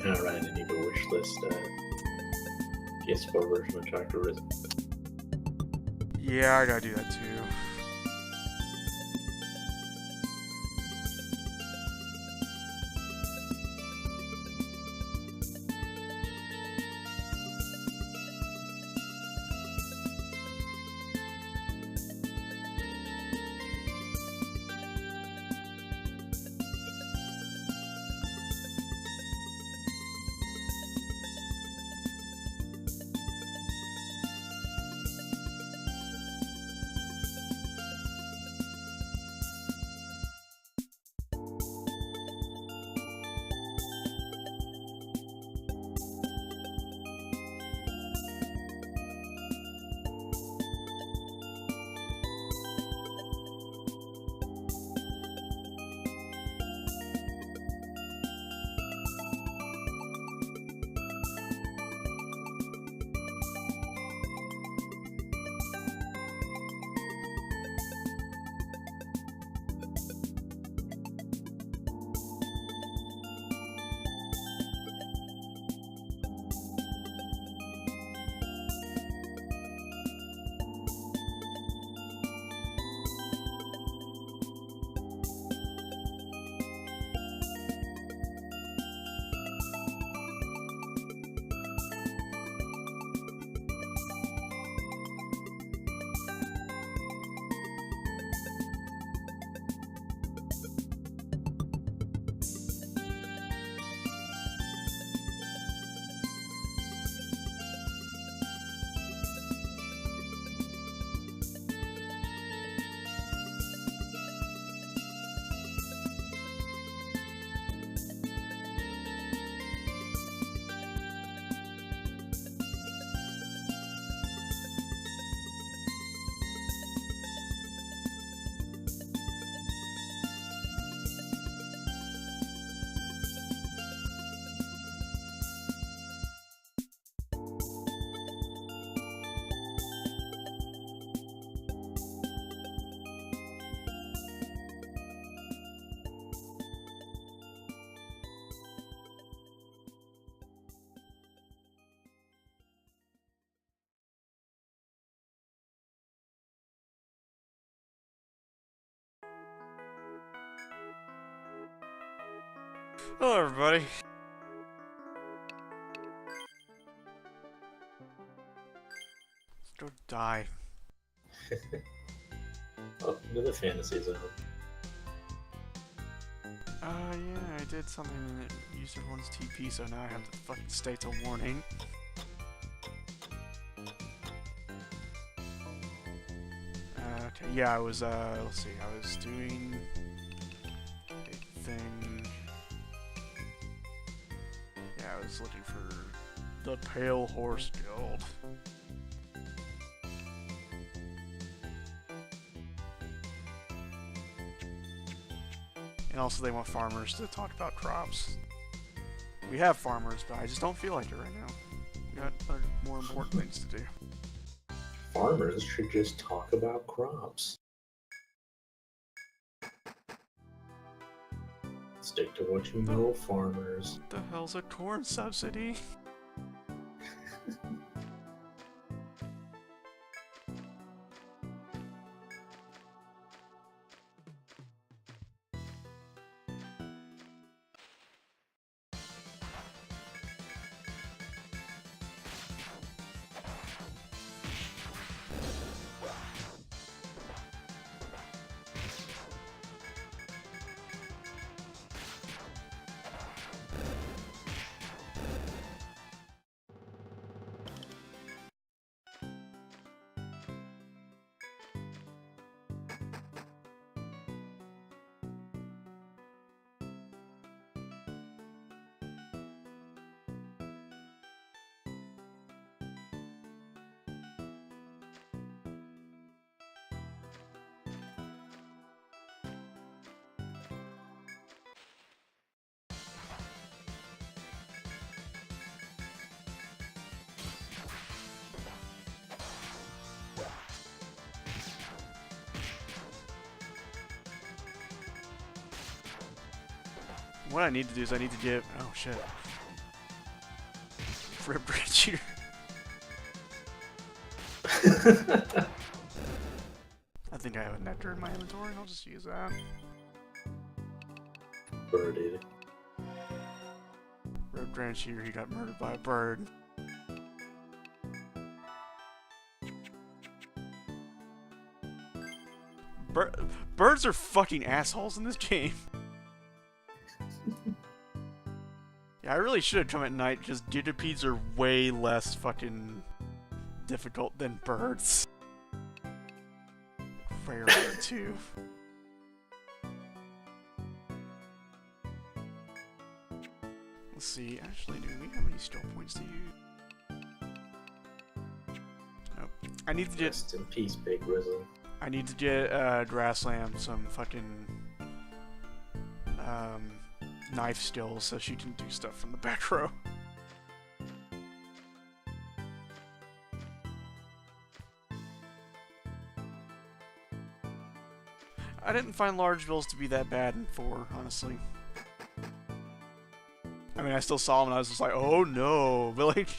Alright, I need to wishlist PS4 version of Tractor Rhythm. Yeah, I gotta do that too. Hello, everybody. Let's go die. Welcome to the fantasy zone. Yeah, I did something that used everyone's TP, so now I have to fucking state a warning. Okay, yeah, I was, let's see, I was doing a thing. Yeah, I was looking for the Pale Horse Guild. And also they want farmers to talk about crops. We have farmers, but I just don't feel like it right now. We got more important things to do. Farmers should just talk about crops. Stick to what you know, farmers. What the hell's a corn subsidy? What I need to do is I need to get... Oh, shit. Rip Brand Cheater. I think I have a nectar in my inventory, and I'll just use that. Bird ate it. Rip Brand Cheater, he got murdered by a bird. Birds are fucking assholes in this game. Yeah, I really should have come at night, because Didipeds are way less fucking difficult than birds. Rare too. Let's see, actually, do we have any skill points to use? Nope. I need to Rest in peace, Big Grizzly. I need to get Grassland some fucking knife skills so she can do stuff from the back row. I didn't find large bills to be that bad in 4, honestly. I mean, I still saw them and I was just like, oh no, but like,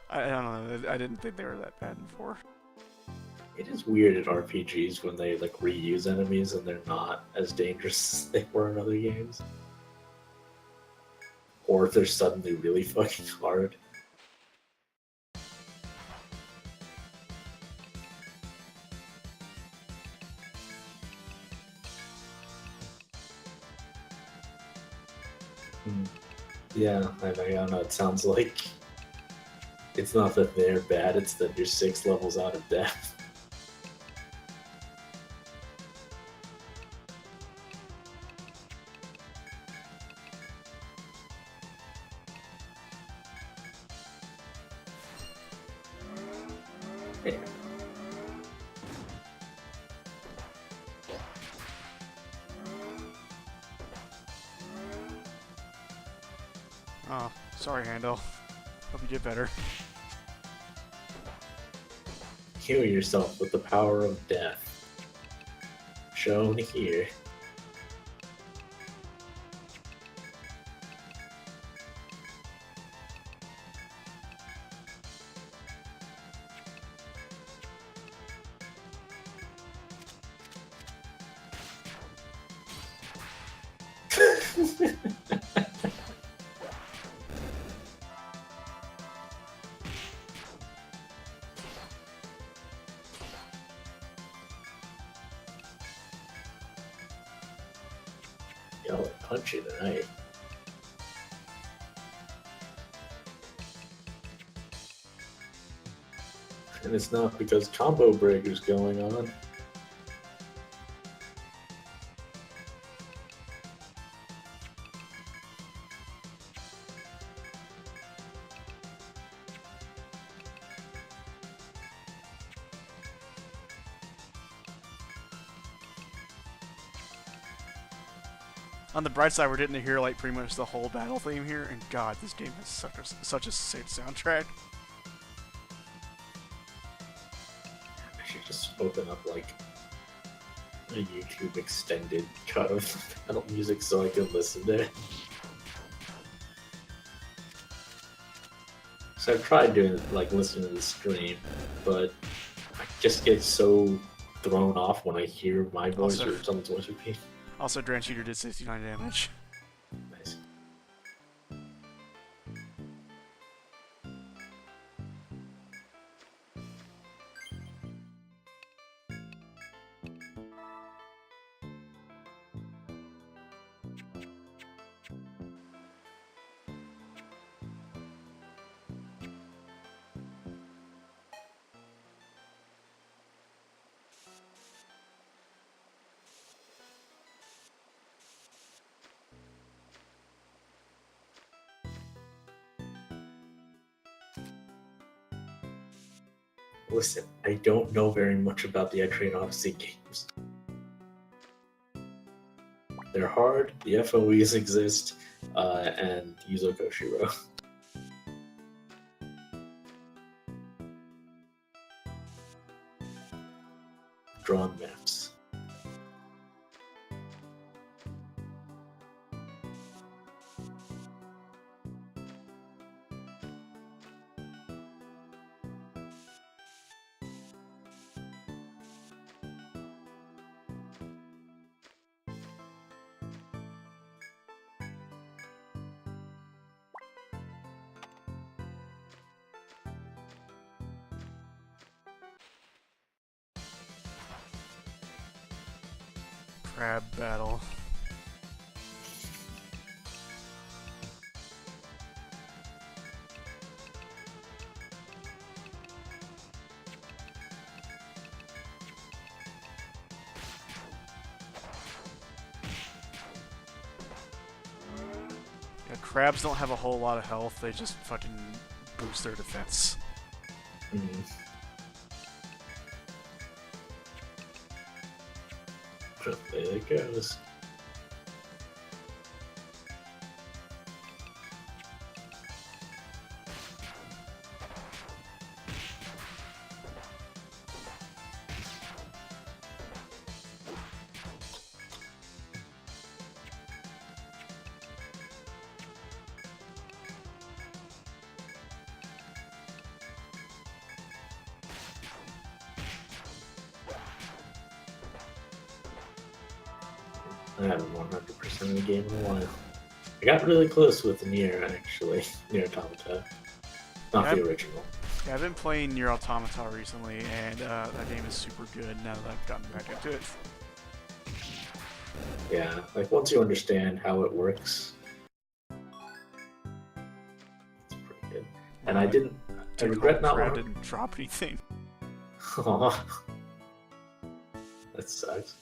I don't know, I didn't think they were that bad in 4. It is weird in RPGs when they like reuse enemies and they're not as dangerous as they were in other games. Or if they're suddenly really fucking hard. Yeah, I don't know, it sounds like it's not that they're bad, it's that you're 6 levels out of death. Yeah. Oh, sorry, Handel. Hope you get better. Heal yourself with the power of death. Shown here. Y'all are punchy tonight. And it's not because combo breaker's going on. On the bright side, we're getting to hear like pretty much the whole battle theme here, and God, this game has such a sick soundtrack. I should just open up like a YouTube extended cut of the battle music so I can listen to it. So I've tried doing like listening to the stream, but I just get so thrown off when I hear my voice Also- or someone's voice repeat. Also, Dran Cheater did 69 damage. Nice. Listen, I don't know very much about the Etrian Odyssey games. They're hard, the FOEs exist, and Yuzo Koshiro. Drawn maps. Crab battle. Yeah, crabs don't have a whole lot of health, they just fucking boost their defense. Mm. There it goes. I haven't 100% of the game in a while. I got really close with Nier, actually. Nier Automata. Not the original. Yeah, I've been playing Nier Automata recently, and that game is super good now that I've gotten back into it. Yeah, like once you understand how it works, it's pretty good. And I regret not wanting. Didn't drop anything. Aw. That sucks.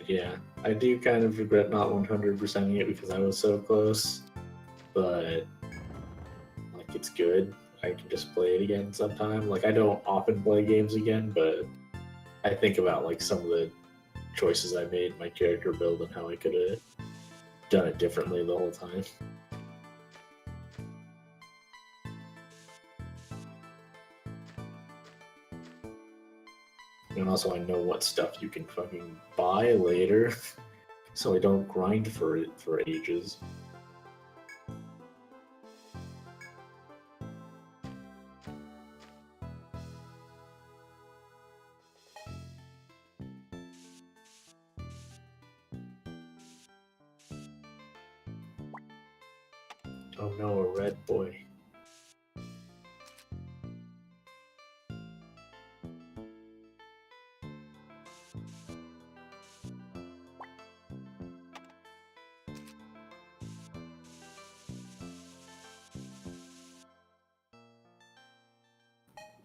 Yeah, I do kind of regret not 100%ing it because I was so close, but like it's good. I can just play it again sometime. Like I don't often play games again, but I think about like some of the choices I made in my character build and how I could have done it differently the whole time. And also I know what stuff you can fucking buy later, so I don't grind for it for ages. Oh no, a red boy.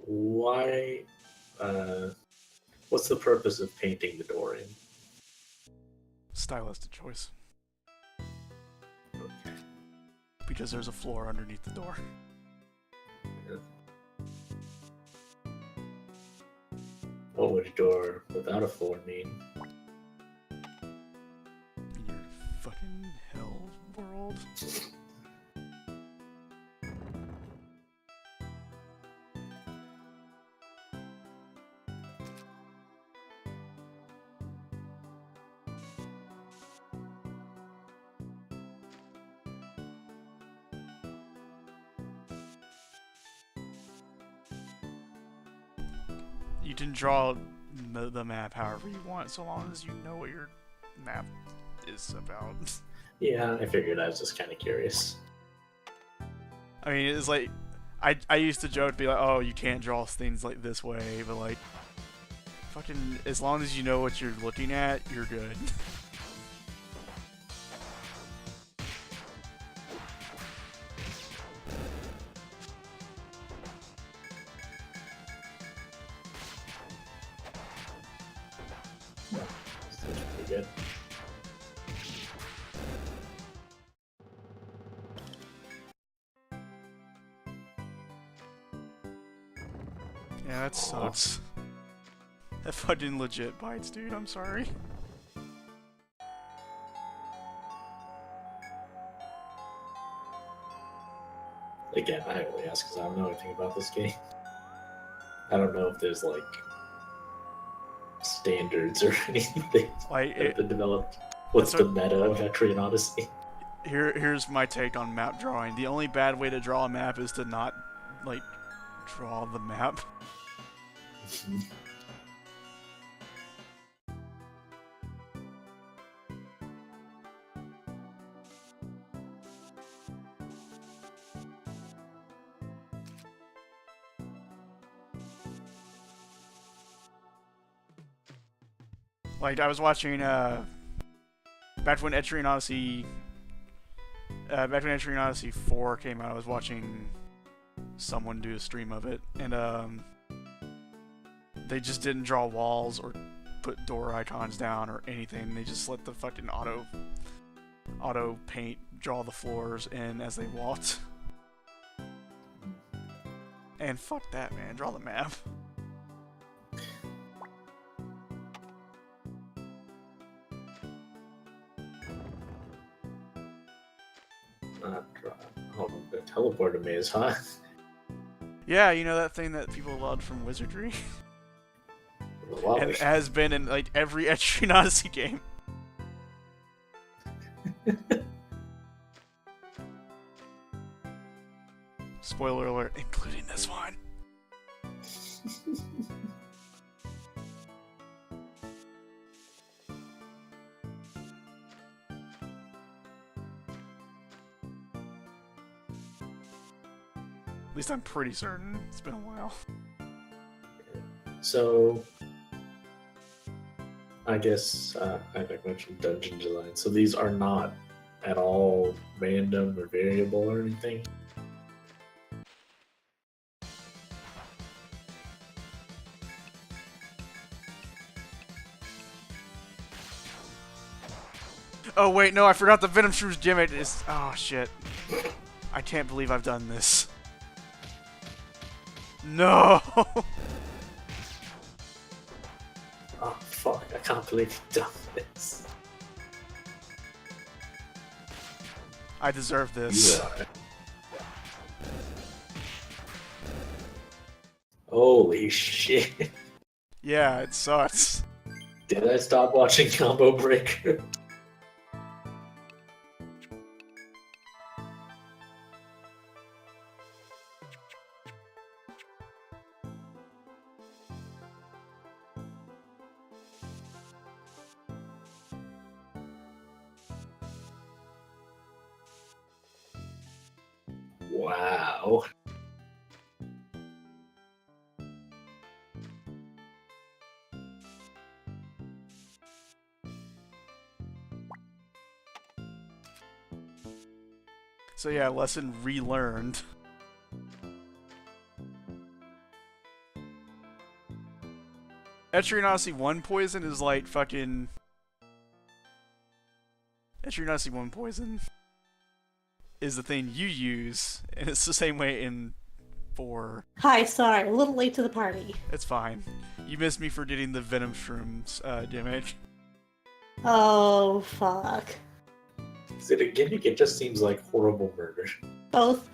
Why, what's the purpose of painting the door in? Stylistic choice. Okay. Because there's a floor underneath the door. Yeah. What would a door without a floor mean? In your fucking hell world. You can draw the map however you want, so long as you know what your map is about. Yeah, I figured. I was just kind of curious. I mean, it's like, I used to joke, be like, oh, you can't draw things like this way, but like, fucking, as long as you know what you're looking at, you're good. Seems pretty good. Yeah, that sucks. That fucking legit bites, dude, I'm sorry. Again, I only ask because I don't know anything about this game. I don't know if there's like standards or anything Like, that have been developed. What's the meta of Etrian Odyssey? Here's my take on map drawing. The only bad way to draw a map is to not, like, draw the map. Like, I was watching, back when Etrian Odyssey, back when Etrian Odyssey 4 came out, I was watching someone do a stream of it, and, they just didn't draw walls or put door icons down or anything. They just let the fucking auto paint draw the floors in as they walked. And fuck that, man. Draw the map. Oh, the teleporter maze, huh? Yeah, you know that thing that people loved from Wizardry? Wow. And it has been in, like, every Etrian Odyssey game. Spoiler alert, including this one. At least I'm pretty certain. It's been a while. So, I guess I mentioned dungeon design. So these are not at all random or variable or anything. Oh wait, no, I forgot the Venom Shrooms gimmick is. Oh shit! I can't believe I've done this. No. Oh fuck! I can't believe you've done this. I deserve this. Yeah. Holy shit! Yeah, it sucks. Did I stop watching Combo Breaker? Wow. So yeah, lesson relearned. Etrian Odyssey 1 poison is like fucking... Etrian Odyssey 1 poison is the thing you use, and it's the same way in 4. Hi, sorry, a little late to the party. It's fine. You missed me for getting the Venom Shrooms damage. Oh, fuck. Is it a gimmick? It just seems like horrible murder. Both.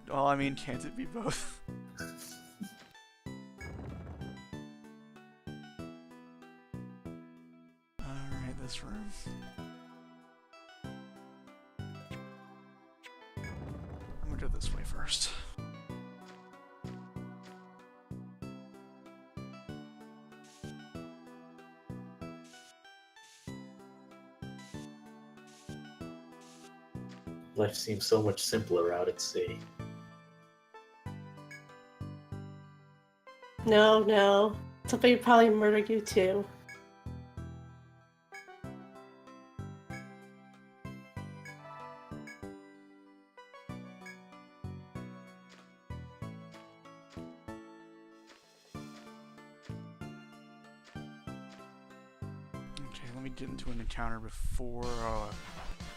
Well, I mean, can't it be both? Alright, this room. I'm gonna go this way first. Life seems so much simpler out at sea. No. Somebody probably murdered you too. Okay, let me get into an encounter before...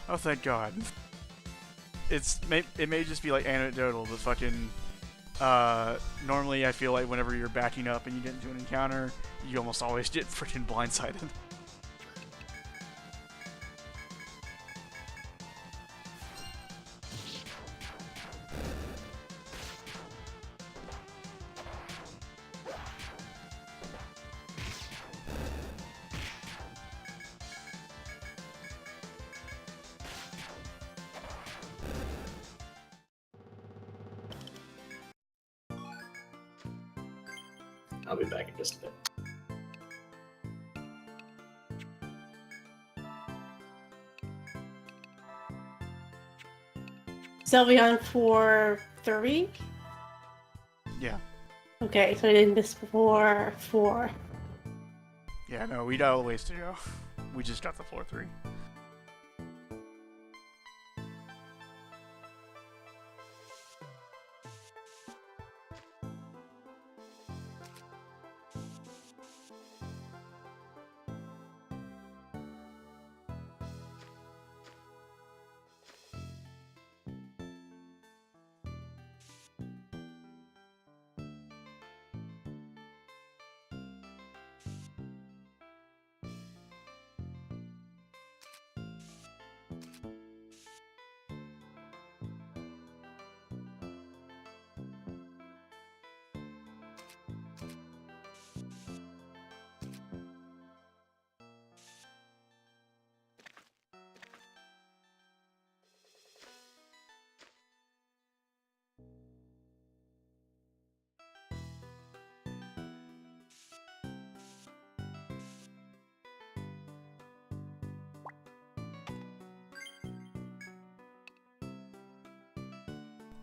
Oh, thank God. It may just be like anecdotal, but fucking... normally I feel like whenever you're backing up and you get into an encounter, you almost always get freaking blindsided. I'll be back in just a bit. Sylveon for 3? Yeah. Okay, so I didn't miss before 4. Yeah, no, we got all the ways to go. We just got the floor 3.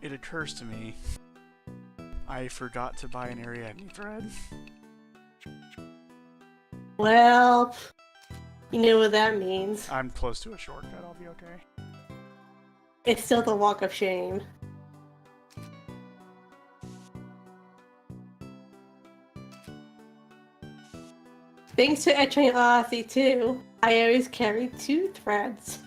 It occurs to me, I forgot to buy an Ariadne thread. Well, you know what that means. I'm close to a shortcut, I'll be okay. It's still the walk of shame. Thanks to Etrian Odyssey II, I always carry 2 threads.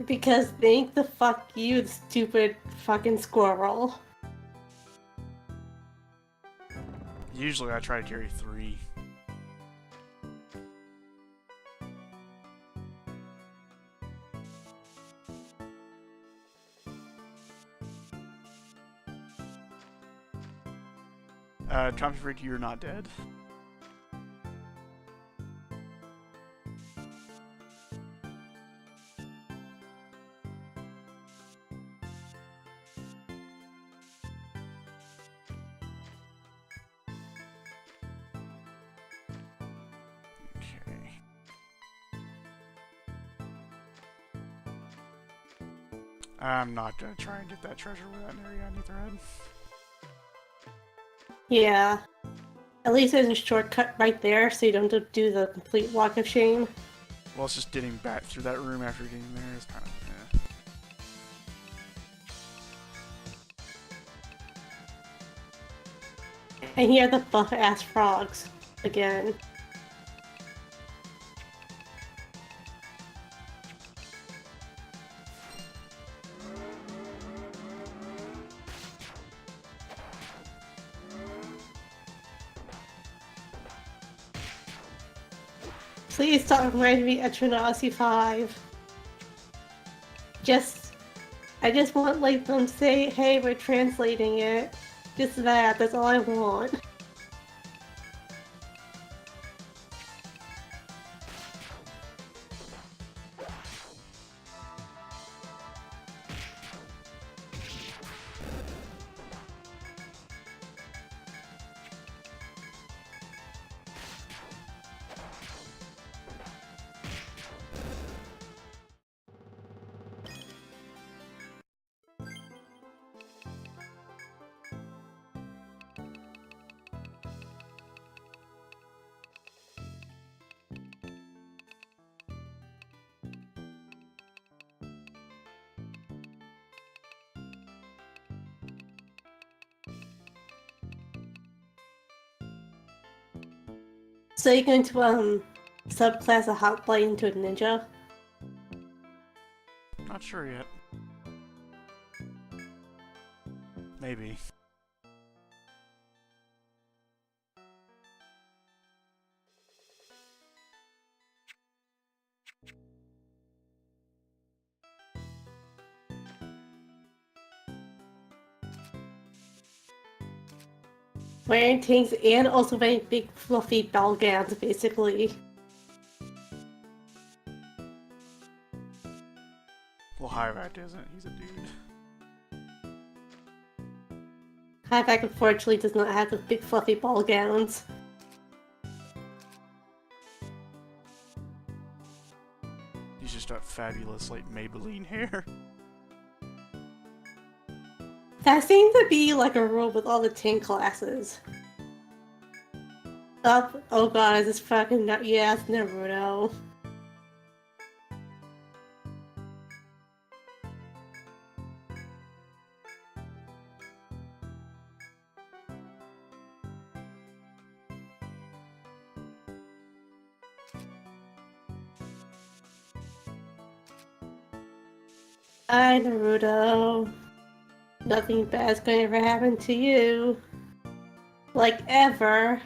Because thank the fuck you, stupid fucking squirrel. Usually I try to carry 3. Trump's Rick, you're not dead. Okay. I'm not gonna try and get that treasure without an Ariadne thread. Yeah. At least there's a shortcut right there, so you don't have to do the complete walk of shame. Well, it's just getting back through that room after getting there is kind of, And here are the buff-ass frogs. Again. Please stop reminding me of Etrian Odyssey 5. I just want like them to say, hey, we're translating it. Just that's all I want. So you're going to subclass a hot blade into a ninja? not sure yet. Maybe. Wearing tanks and also wearing big fluffy ball gowns, basically. Well, Hyract isn't. He's a dude. Hyvac unfortunately does not have the big fluffy ball gowns. He's just got fabulous, like, Maybelline hair. That seems to be like a rule with all the tank classes. Oh god, is this fucking yeah, it's Naruto. Hi, Naruto. Nothing bad's gonna ever happen to you. Like, ever.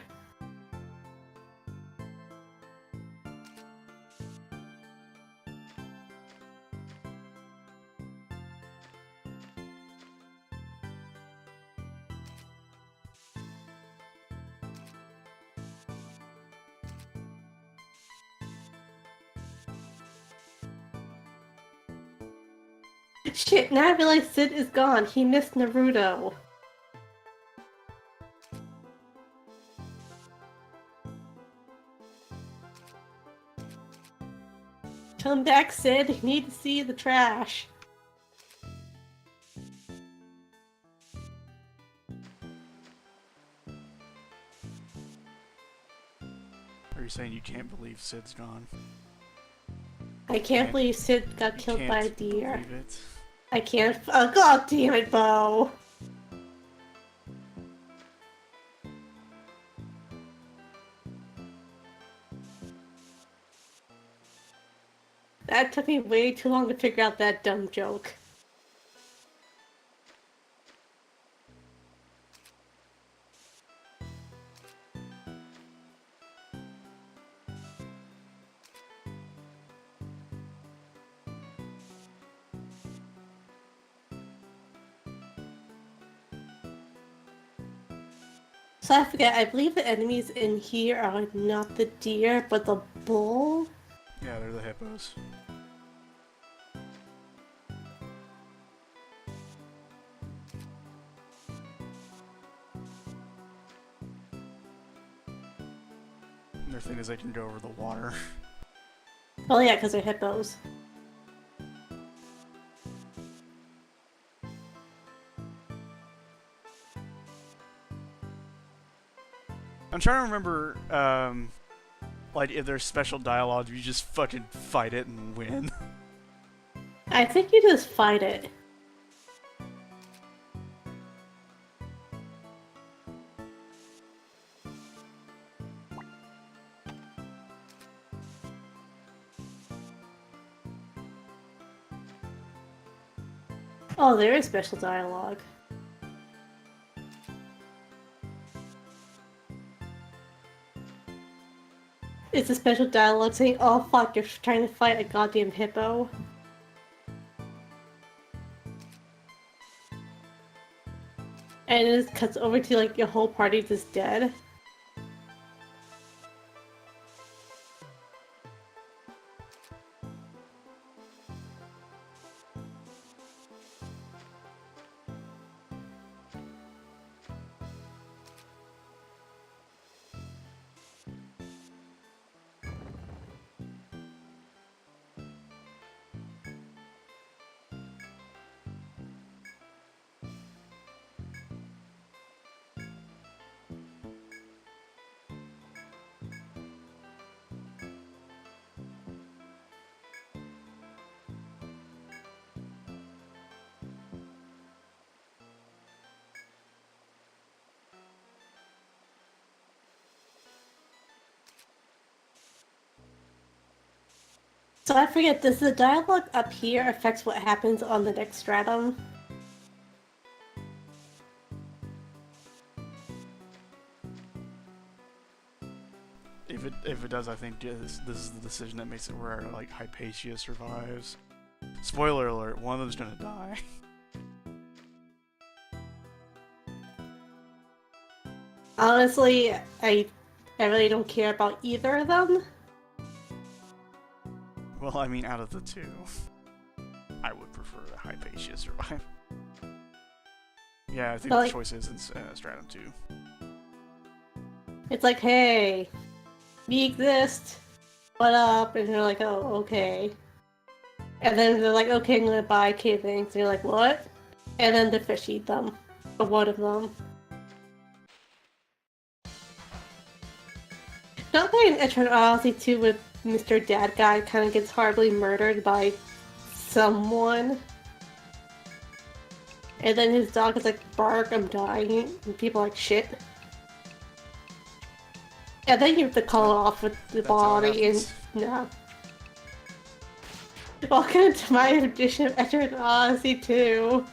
Shit, now I realize Sid is gone. He missed Naruto. Come back, Sid. You need to see the trash. Are you saying you can't believe Sid's gone? I can't believe Sid got killed by a Can't deer. believe it. I can't. Oh, god damn it, Bo. That took me way too long to figure out that dumb joke. So I forget, I believe the enemies in here are not the deer, but the bull? Yeah, they're the hippos. And their thing is they can go over the water. Oh yeah, because they're hippos. I'm trying to remember, like, if there's special dialogue, you just fucking fight it and win. I think you just fight it. Oh, there is special dialogue. It's a special dialogue saying, oh fuck, you're trying to fight a goddamn hippo. And it cuts over to like your whole party just dead. So I forget, does the dialogue up here affect what happens on the next stratum? If it does, I think this is the decision that makes it where, like, Hypatia survives. Spoiler alert, one of them's gonna die. Honestly, I really don't care about either of them. Well, I mean, out of the two, I would prefer that Hypatia survive. Yeah, I think But, the like, choice is in Stratum 2. It's like, hey, we exist. What up? And they're like, oh, okay. And then they're like, okay, I'm gonna buy K things. And you're like, what? And then the fish eat them. Or one of them. Not that in Etrian Odyssey 2 with Mr. Dad Guy kind of gets horribly murdered by someone. And then his dog is like, bark, I'm dying. And people are like, shit. And then you have to call it off with the body and... no. Welcome to my edition of Etrian Odyssey 2.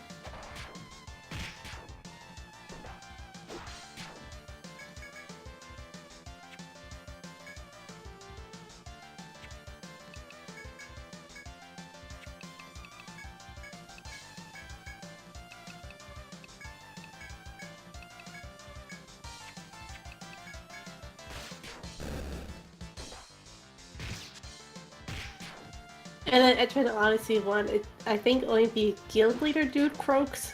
And then Etrian Odyssey 1, I think only the guild leader dude croaks.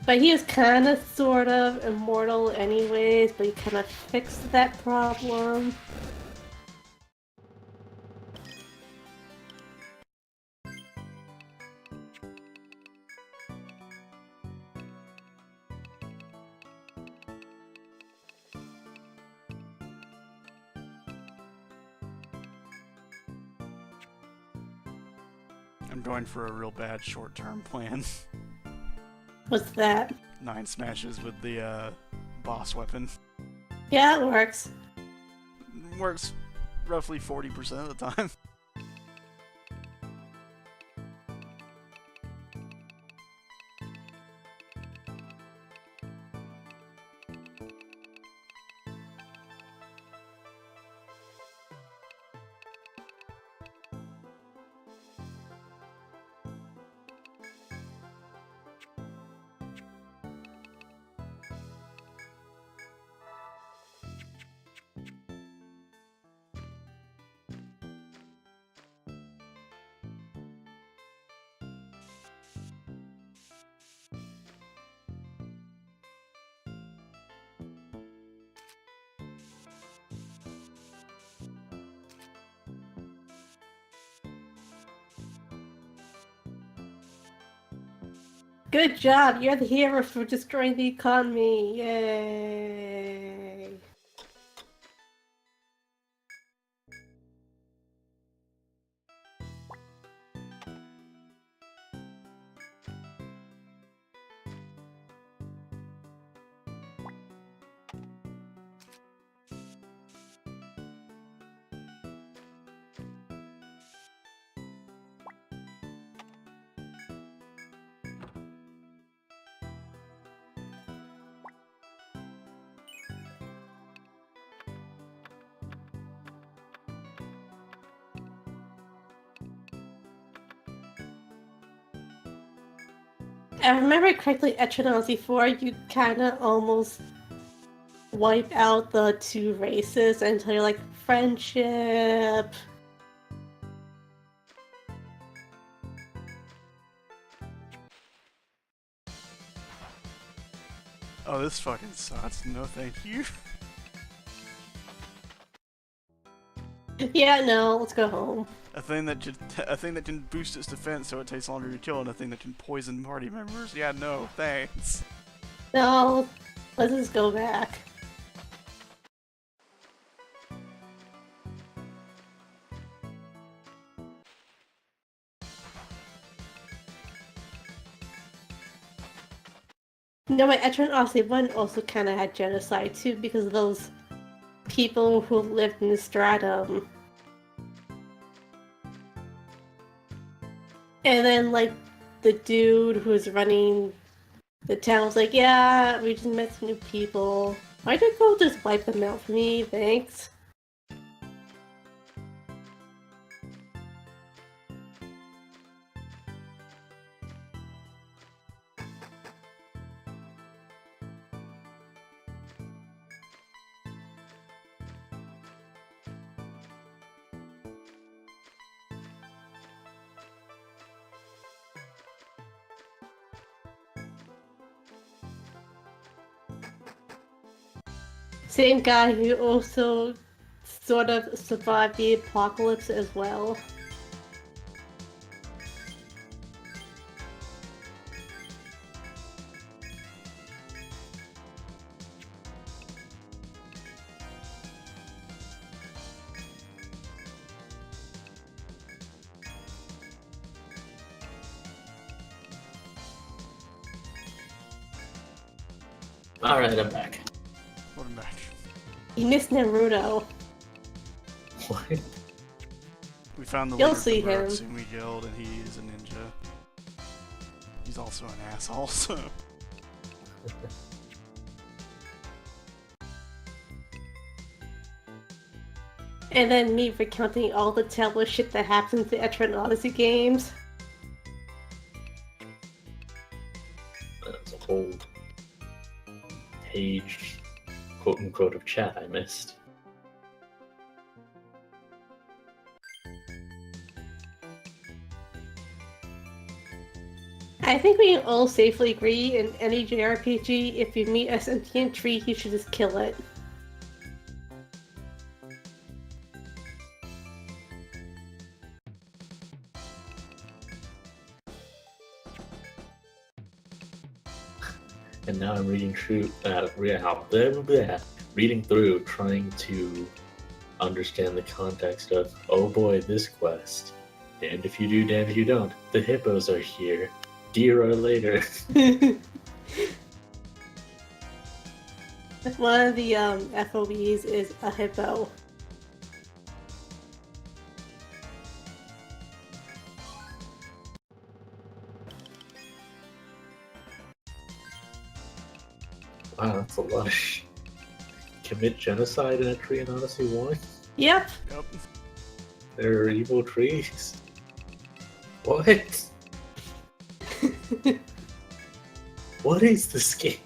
But he is kind of, sort of, immortal anyways, but he kind of fixed that problem. I'm going for a real bad short-term plan. What's that? 9 smashes with the boss weapon. Yeah, it works. Works roughly 40% of the time. Good job! You're the hero for destroying the economy! Yay! I remember correctly, Etrian Odyssey 4, you kinda almost wipe out the 2 races until you're like, friendship. Oh, this fucking sucks. No thank you. Yeah, no, let's go home. A thing that can boost its defense so it takes longer to kill, and a thing that can poison party members? Yeah, no, thanks. No, let's just go back. No, but Etrian Odyssey 1 also kinda had genocide too, because of those people who lived in the stratum. And then, like, the dude who was running the town was like, yeah, we just met some new people. Why did people just wipe them out for me? Thanks. Same guy who also sort of survived the apocalypse as well. Alright, I'm back. Welcome back. You missed Naruto. What? We found the You'll leader see of the him. Muratsumi Guild, and he is a ninja. He's also an asshole, so... And then me recounting all the terrible shit that happens in the Etrian Odyssey games. That's a whole page, quote unquote, of chat I missed. I think we can all safely agree in any JRPG, if you meet a sentient tree, you should just kill it. And now I'm reading through, reading through, trying to understand the context of, oh boy, this quest. Damned if you do, damned if you don't. The hippos are here. Dear or later. One of the FOBs is a hippo. Wow, that's a lot of commit genocide in Etrian Odyssey 1? Yep. Yep. There are evil trees. What? What is this game?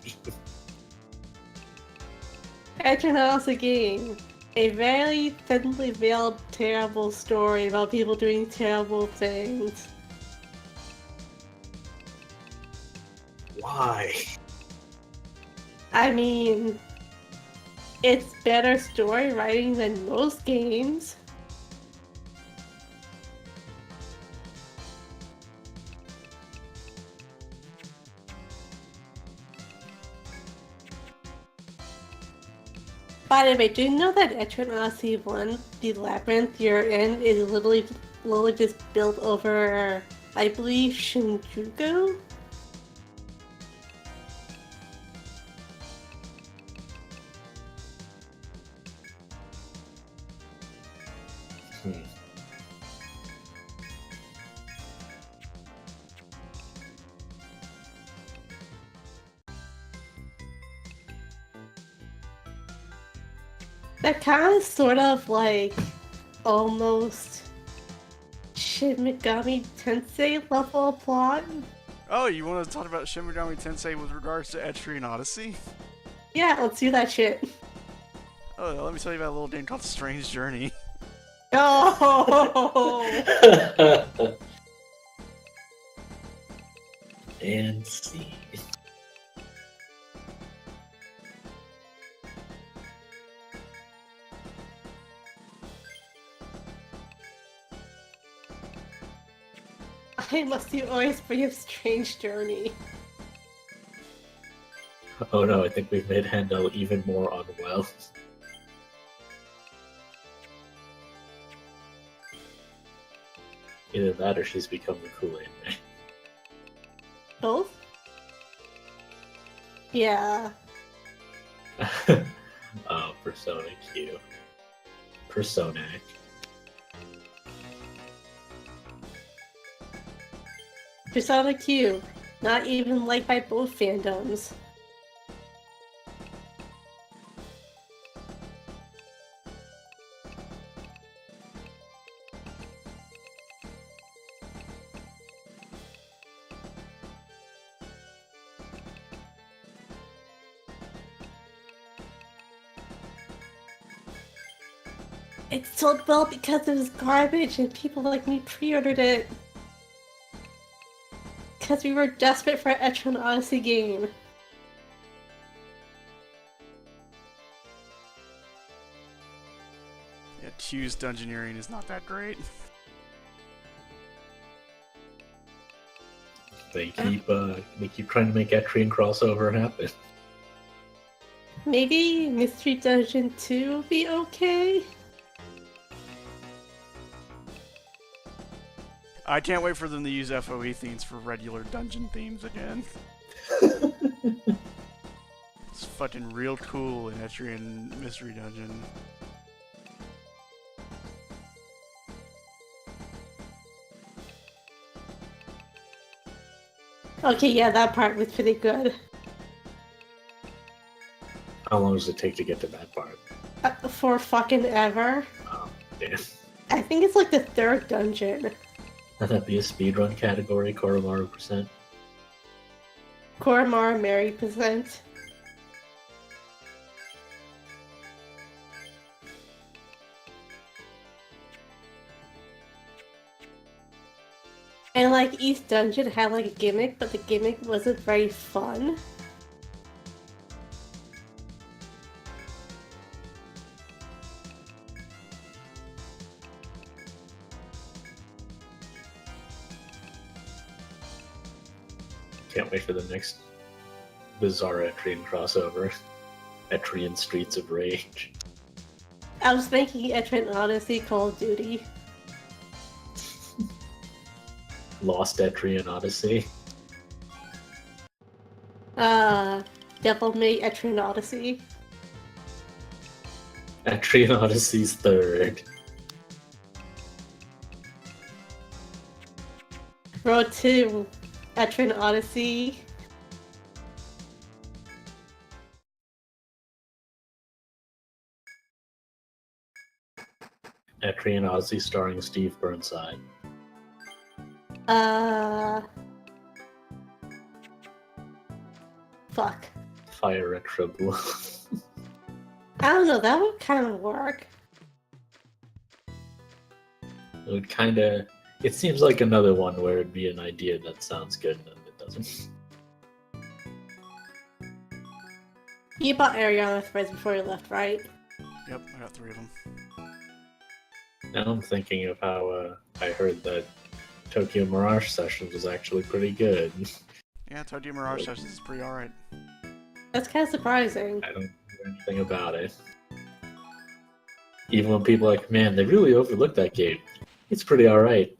Etrian Odyssey game. A very thinly veiled, terrible story about people doing terrible things. Why? I mean, it's better story writing than most games. By the way, do you know that Etrian Odyssey 1, the labyrinth you're in, is literally just built over, I believe, Shinjuku? That kind of sort of like almost Shin Megami Tensei level of plot. Oh, you want to talk about Shin Megami Tensei with regards to Etrian Odyssey? Yeah, let's do that shit. Oh, let me tell you about a little game called Strange Journey. Oh! And see. I must do always bring a strange journey. Oh no, I think we've made Handel even more unwell. Either that or she's become the Kool-Aid Man. Both? Yeah. Oh, Persona Q. Personac. Persona Q. Not even liked by both fandoms. It sold well because it was garbage and people like me pre-ordered it. Because we were desperate for an Etrian Odyssey game. Yeah, Q's dungeoneering is not that great. They keep trying to make Etrian crossover happen. Maybe Mystery Dungeon 2 will be okay? I can't wait for them to use FOE themes for regular dungeon themes again. It's fucking real cool in Etrian Mystery Dungeon. Okay, yeah, that part was pretty good. How long does it take to get to that part? For fucking ever. Oh, damn. I think it's like the 3rd dungeon. Would that be a speedrun category, Koromaru percent? Koromara Mary percent. And like each dungeon had like a gimmick, but the gimmick wasn't very fun. Can't wait for the next bizarre Etrian crossover. Etrian Streets of Rage. I was thinking Etrian Odyssey Call of Duty. Lost Etrian Odyssey. Devil May Etrian Odyssey. Etrian Odyssey's 3rd. Road to Etrian Odyssey. Etrian Odyssey starring Steve Burnside. Fuck. Fire Retro Blue. I don't know, that would kind of work. It would kinda... It seems like another one where it'd be an idea that sounds good and it doesn't. You bought Ariana Threads before you left, right? Yep, I got 3 of them. Now I'm thinking of how I heard that Tokyo Mirage Sessions was actually pretty good. Yeah, Tokyo Mirage Sessions is pretty alright. That's kind of surprising. I don't know anything about it. Even when people are like, man, they really overlooked that game. It's pretty alright.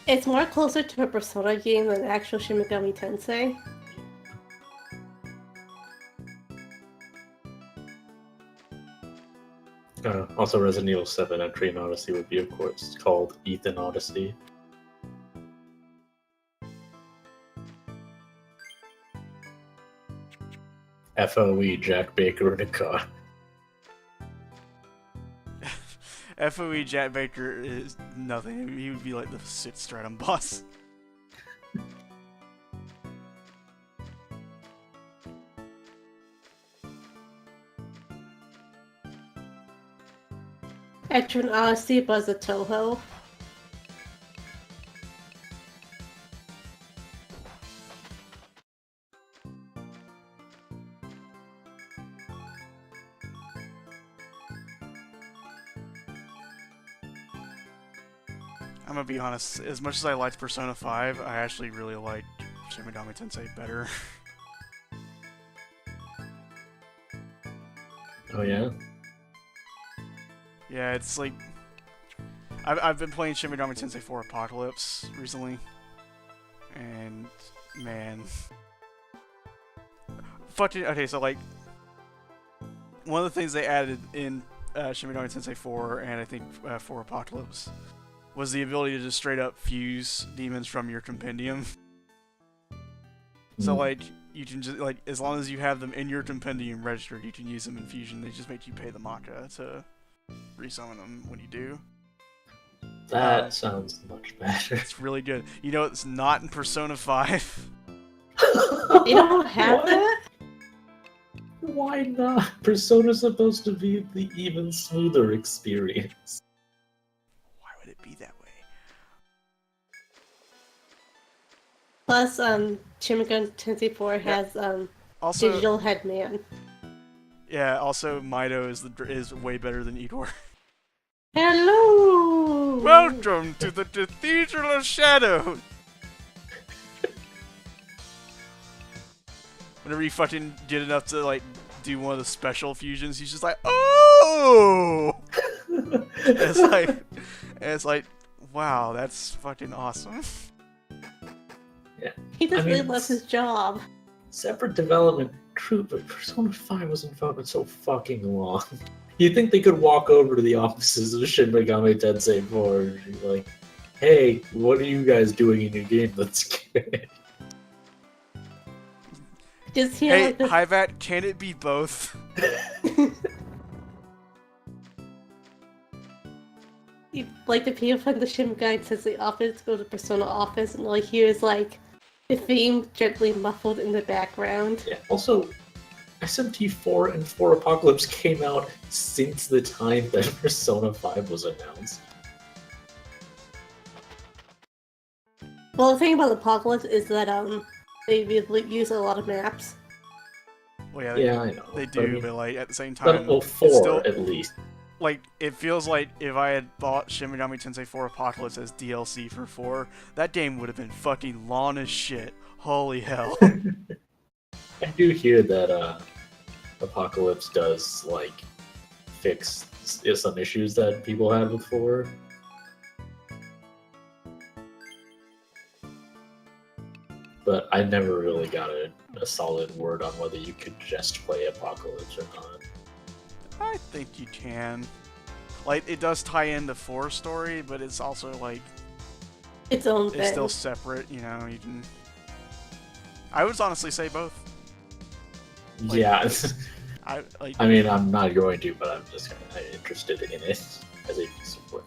It's more closer to a Persona game than actual Shin Megami Tensei. Also, Resident Evil 7 Etrian Odyssey would be, of course, called Ethan Odyssey. FOE Jack Baker in a car. FOE Jack Baker is nothing. He would be like the Sit Stratum boss. Etrian Odyssey was a Toho. I'm gonna be honest, as much as I liked Persona 5, I actually really liked Shin Megami Tensei better. Oh yeah? Yeah, it's like... I've been playing Shin Megami Tensei 4 Apocalypse recently, and man... Fucking... Okay, so like... One of the things they added in Shin Megami Tensei 4, and I think 4 Apocalypse, was the ability to just straight up fuse demons from your compendium. So like, you can just, like, as long as you have them in your compendium registered, you can use them in fusion. They just make you pay the Maka to resummon them when you do. That sounds much better. It's really good. You know, it's not in Persona 5. You don't have What? that? Why not? Persona's supposed to be the even smoother experience. Why would it be that way? Plus, Shin Megami Tensei 4 has Also, Digital Headman. yeah. Also, Mido is way better than Igor. Hello! Welcome to the Cathedral of Shadows. Whenever you fucking get enough to like do one of the special fusions, he's just like, oh! it's like, wow, that's fucking awesome. Yeah. He just I really mean, loves his job. Separate development, true, but Persona 5 was in development so fucking long. You'd think they could walk over to the offices of Shin Megami Tensei 4 and be like, hey, what are you guys doing in your game that's good? Just hear Hey, like the Hivat, can it be both? like the people from the Shin Megami Tensei office go to Persona office, and all you hear is like the theme gently muffled in the background. Yeah, also, SMT4 and 4 Apocalypse came out since the time that Persona 5 was announced. Well, the thing about Apocalypse is that they really use a lot of maps. Well, Yeah, I know. They but do, I mean, but like at the same but time, oh, it's 4 still at least. like it feels like if I had bought Shin Megami Tensei 4 Apocalypse as DLC for 4, that game would have been fucking long as shit. Holy hell. I do hear that Apocalypse does like fix some issues that people had with 4. But I never really got a solid word on whether you could just play Apocalypse or not. I think you can. Like, it does tie into 4 story, but it's also like Its own it's thing. still separate, you know, you can I would honestly say both. Like, Yeah, I mean, I'm not going to, but I'm just kind of interested in it as a piece of work.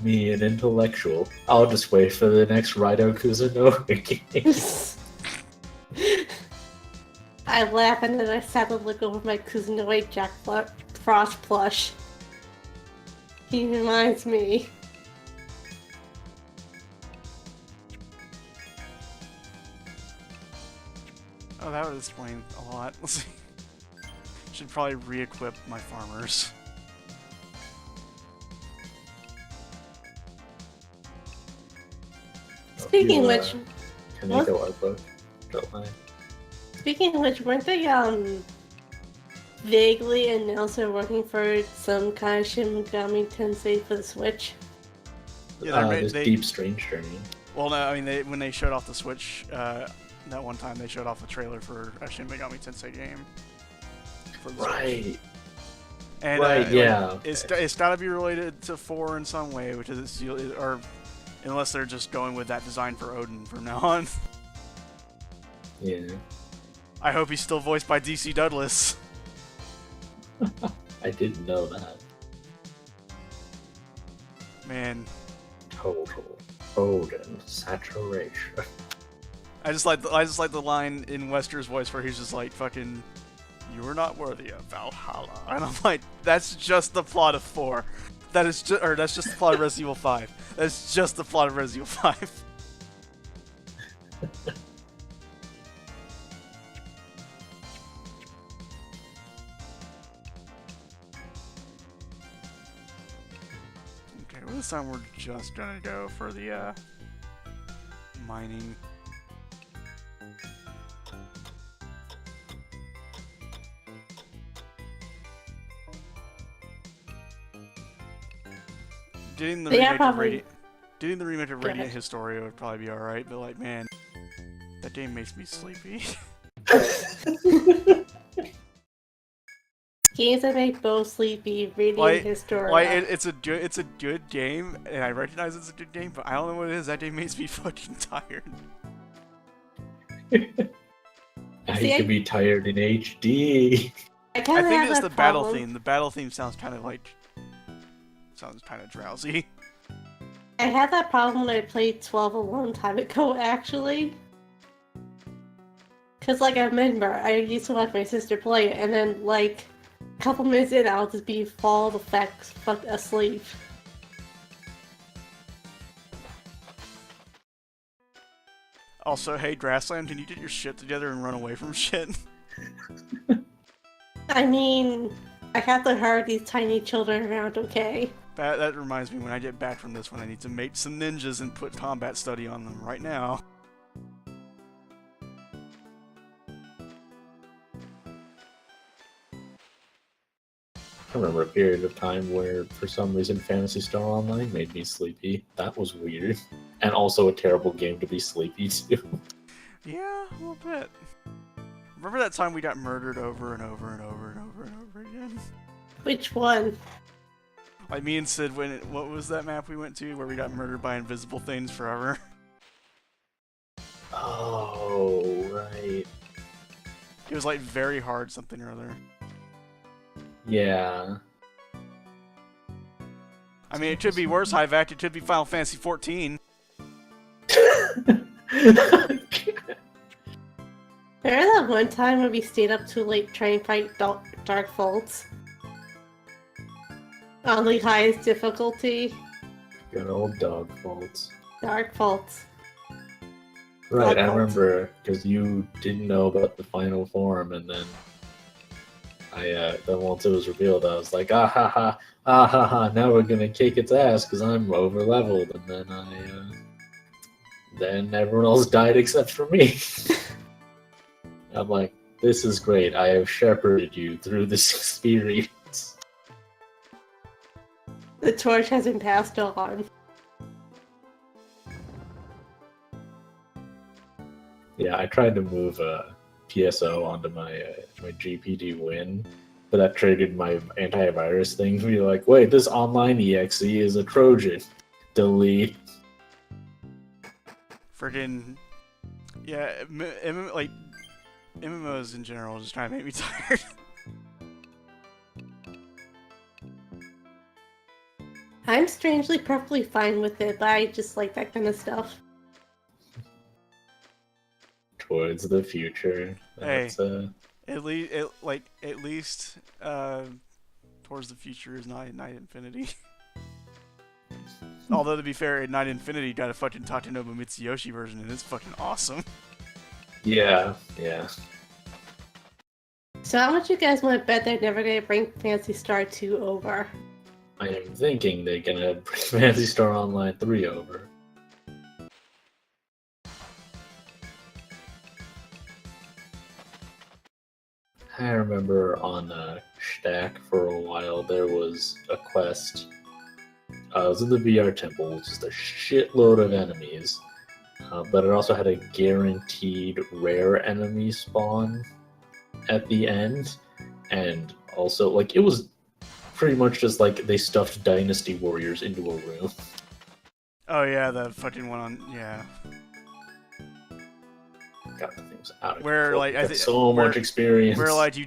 Me, an intellectual. I'll just wait for the next Raido Kuzunoa game. I laugh and then I sadly look over my Kuzunoe Jack Frost plush. He reminds me. Oh, that would explain a lot. Let's see. Should probably re-equip my farmers. Speaking of which, Kaneko art book. Don't mind. speaking of which, weren't they vaguely announced they're working for some kind of Shin Megami Tensei for the Switch? Yeah, This Deep Strange Journey. Well, no, I mean, when they showed off the Switch, that one time they showed off a trailer for a Shin Megami Tensei game. For the Right. Switch. And, yeah. Like, it's gotta be related to 4 in some way, which is, or unless they're just going with that design for Odin from now on. Yeah. I hope he's still voiced by DC Douglas. I didn't know that. Man, Total Odin saturation. I just like the line in Wester's voice where he's just like, fucking, you're not worthy of Valhalla. And I'm like, that's just the plot of 4. That's just the plot of Resident Evil 5. That's just the plot of Resident Evil 5. Okay, well, this time we're just gonna go for the mining. Doing the remake of Radiant Historia would probably be alright, but like, man, that game makes me sleepy. Games that make both sleepy, Radiant Historia. Like it's a good game, and I recognize it's a good game, but I don't know what it is. That game makes me fucking tired. You can be tired in HD. I think it's the battle theme. The battle theme sounds kind of drowsy. I had that problem when I played 12 a long time ago, actually. Cause like I remember, I used to watch my sister play it, and then like a couple minutes in, I'll just be fall the fuck asleep. Also, hey Grassland, can you get your shit together and run away from shit? I mean, I have to herd these tiny children around, okay? That reminds me, when I get back from this one, I need to make some ninjas and put combat study on them right now. I remember a period of time where, for some reason, Phantasy Star Online made me sleepy. That was weird. And also a terrible game to be sleepy to. Yeah, a little bit. Remember that time we got murdered over and over and over and over and over again? Which one? Like me and Sid, what was that map we went to where we got murdered by invisible things forever? Oh, right. It was like very hard something or other. Yeah. I mean, it could be worse, Hivac. It could be Final Fantasy 14. Remember that one time when we stayed up too late trying to fight Dark Faults? On the highest difficulty? Good old dog faults. Dark Faults. Right, I Faults. remember, because you didn't know about the final form, and then then once it was revealed, I was like, ah ha ha, now we're gonna kick its ass because I'm over leveled, and then then everyone else died except for me. I'm like, this is great. I have shepherded you through this experience. The torch has been passed on. Yeah, I tried to move PSO onto my my GPD win, but that triggered my antivirus thing to be like, wait, this online EXE is a Trojan. Delete. Friggin' yeah, like MMOs in general just trying to make me tired. I'm strangely perfectly fine with it, but I just like that kind of stuff. Towards the future. That's, At least Towards the Future is not Night Infinity. Although to be fair, Night Infinity got a fucking Tatenobu Mitsuyoshi version, and it's fucking awesome. Yeah, yeah. So how much you guys want to bet they're never going to bring Phantasy Star 2 over? I am thinking they're gonna bring Phantasy Star Online 3 over. I remember on Stack for a while there was a quest. It was in the VR Temple, just a shitload of enemies. But it also had a guaranteed rare enemy spawn at the end. And also, like, it was pretty much just like they stuffed Dynasty Warriors into a room. Oh yeah, the fucking one on yeah. Got the things out of Where control. like I Got think so much experience. Where like you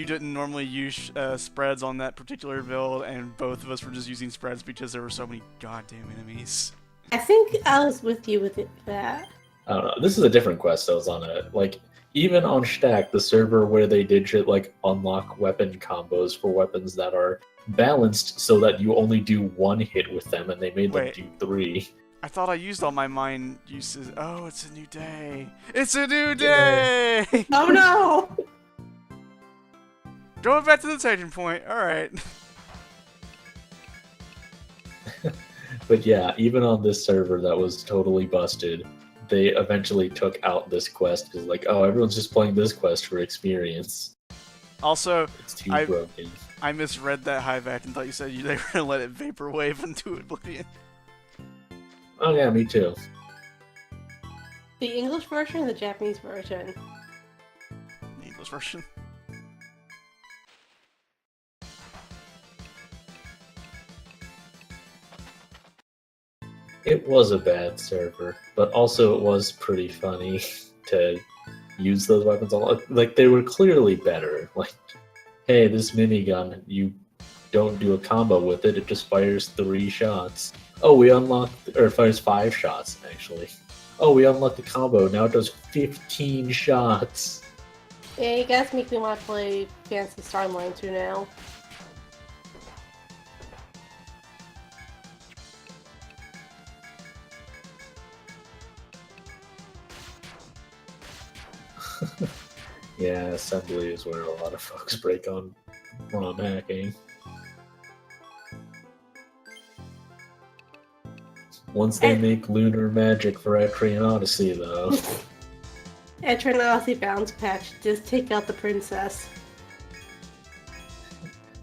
didn't normally use spreads on that particular build, and both of us were just using spreads because there were so many goddamn enemies. I think I was with you with that. I don't know. This is a different quest I was on it. Like, even on Stack, the server where they did shit like unlock weapon combos for weapons that are balanced so that you only do one hit with them, and they made them do 3. I thought I used all my mine uses. Oh, it's a new day. It's a new day! Yeah. Oh no! Going back to the taking point. Alright. But yeah, even on this server that was totally busted, they eventually took out this quest because, like, oh, everyone's just playing this quest for experience. Also, it's too broken. I misread that Hivac and thought you said they were gonna let it vaporwave into oblivion. Oh yeah, me too. The English version or the Japanese version? The English version. It was a bad server, but also it was pretty funny to use those weapons. Like, they were clearly better. Like, hey, this minigun, you don't do a combo with it, it just fires 3 shots. Oh, we unlocked, or it fires 5 shots, actually. Oh, we unlocked the combo, now it does 15 shots. Yeah, you guys make me want to play Phantasy Star Online 2 now. Yeah, assembly is where a lot of folks break on ROM hacking. Once they make lunar magic for Etrian Odyssey, though. Etrian Odyssey Bounce Patch, just take out the princess.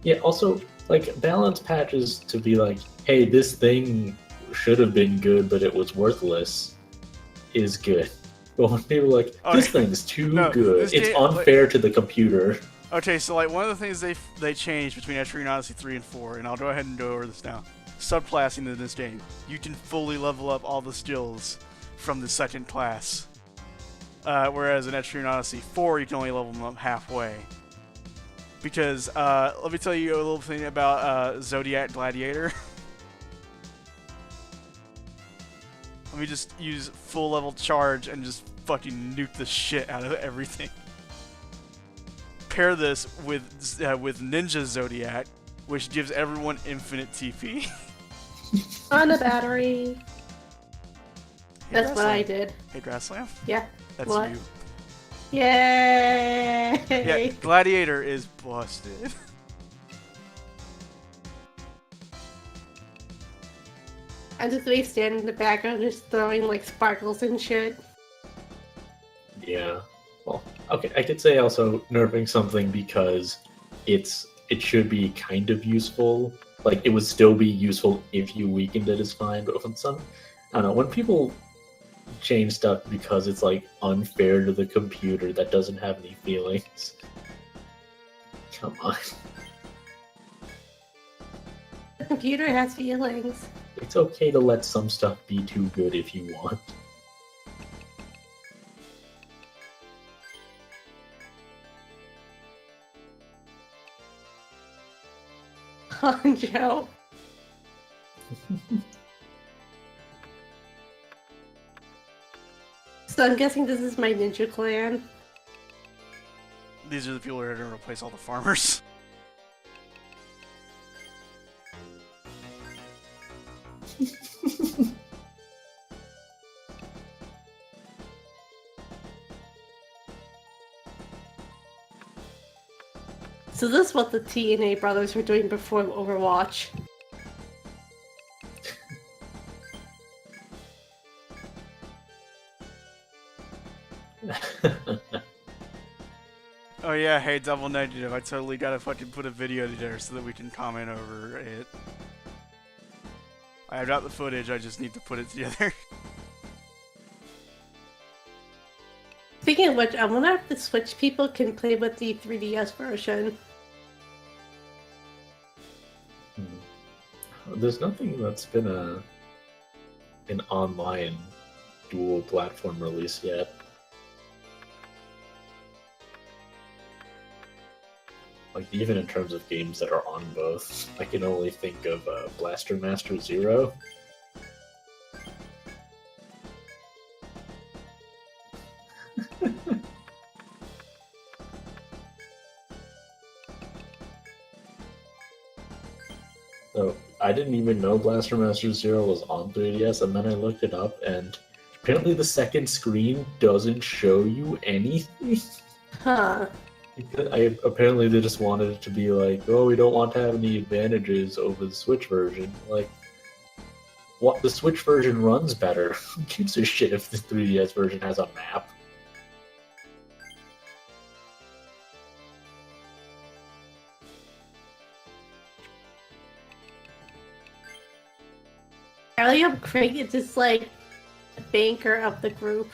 Yeah, also, like, balance patches to be like, hey, this thing should have been good, but it was worthless, is good. But when people are like, this thing's too good, it's unfair to the computer. Okay, so like one of the things they changed between Etrian Odyssey 3 and 4, and I'll go ahead and go over this now. Subclassing in this game. You can fully level up all the skills from the second class. Whereas in Etrian Odyssey 4, you can only level them up halfway. Because, let me tell you a little thing about Zodiac Gladiator. Let me just use full level charge and just fucking nuke the shit out of everything. Pair this with Ninja Zodiac, which gives everyone infinite TP. On a battery. Hey, That's what I did. Hey, Grasslam? Yeah. That's what? you. Yay! Yeah, Gladiator is busted. I'm just really standing in the background just throwing like sparkles and shit. Yeah. Well, okay, I could say also nerfing something because it should be kind of useful. Like, it would still be useful if you weakened it is fine, but when some, I don't know, when people change stuff because it's like unfair to the computer that doesn't have any feelings. Come on. The computer has feelings. It's okay to let some stuff be too good if you want. Hanjo. So I'm guessing this is my ninja clan. These are the people who are going to replace all the farmers. So this is what the TNA brothers were doing before Overwatch. Oh yeah, hey Double Negative, I totally gotta fucking put a video together so that we can comment over it. I have got the footage, I just need to put it together. Speaking of which, I wonder if the Switch people can play with the 3DS version. There's nothing that's been an online dual platform release yet. Like, even in terms of games that are on both, I can only think of Blaster Master Zero. So, I didn't even know Blaster Master Zero was on 3DS, and then I looked it up, and apparently the second screen doesn't show you anything. Huh. Apparently they just wanted it to be like, oh, we don't want to have any advantages over the Switch version. Like, what? The Switch version runs better. Who gives a shit if the 3DS version has a map? I really hope Craig is just like the banker of the group.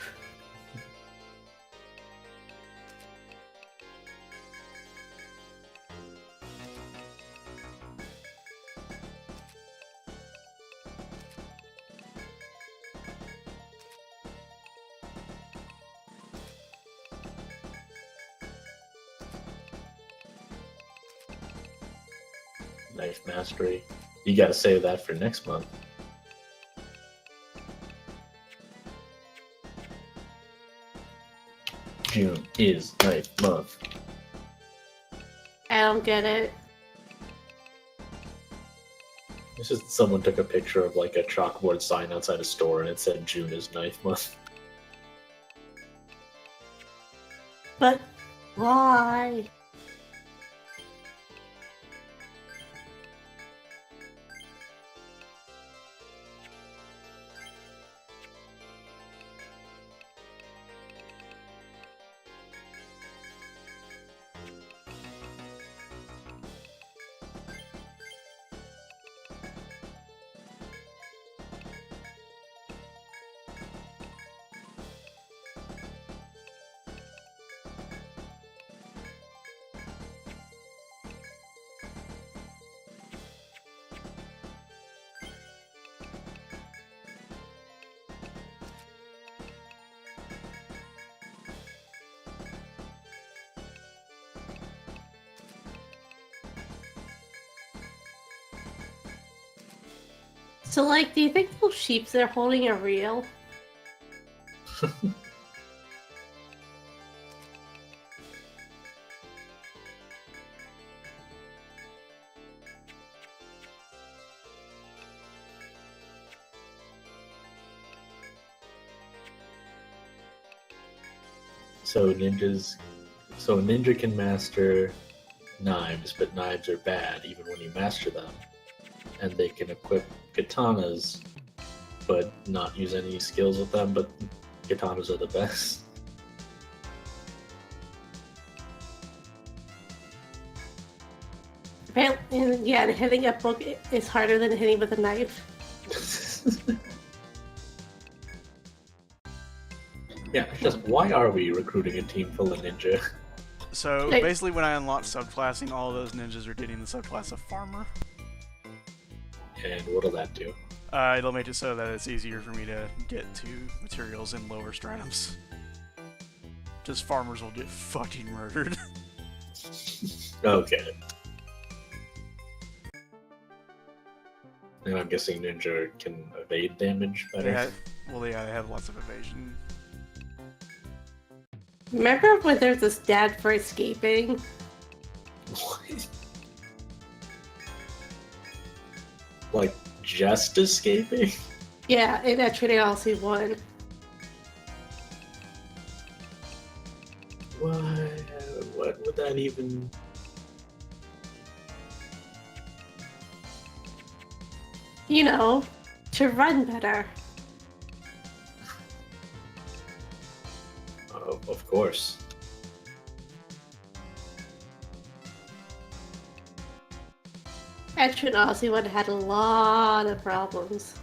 Knife Mastery. You gotta save that for next month. June is Knife Month. I don't get it. It's just someone took a picture of like a chalkboard sign outside a store and it said June is Knife Month. But why? So, like, do you think those sheeps they're holding are real? So a ninja can master knives, but knives are bad even when you master them. And they can equip katanas, but not use any skills with them, but katanas are the best. Apparently, yeah, and hitting a book is harder than hitting with a knife. Yeah, just why are we recruiting a team full of ninja? So Hey. basically, when I unlock subclassing, all of those ninjas are getting the subclass of farmer. And what'll that do? It'll make it so that it's easier for me to get to materials in lower stratums. Just farmers will get fucking murdered. Okay. And I'm guessing ninja can evade damage better. They have lots of evasion. Remember when there's this dad for escaping? What? Like, just escaping? Yeah, in Etrian Odyssey 1. What would that even... You know, to run better. Of course. Etrian Odyssey 1 had a lot of problems.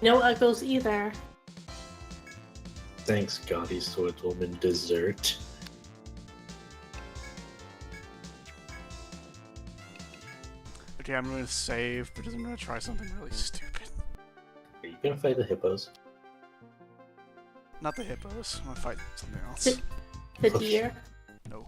No uggos either. Thanks, gaudy swordswoman dessert. Okay, I'm going to save because I'm going to try something really stupid. Are you gonna fight the hippos? Not the hippos. I'm going to fight something else. The deer. No.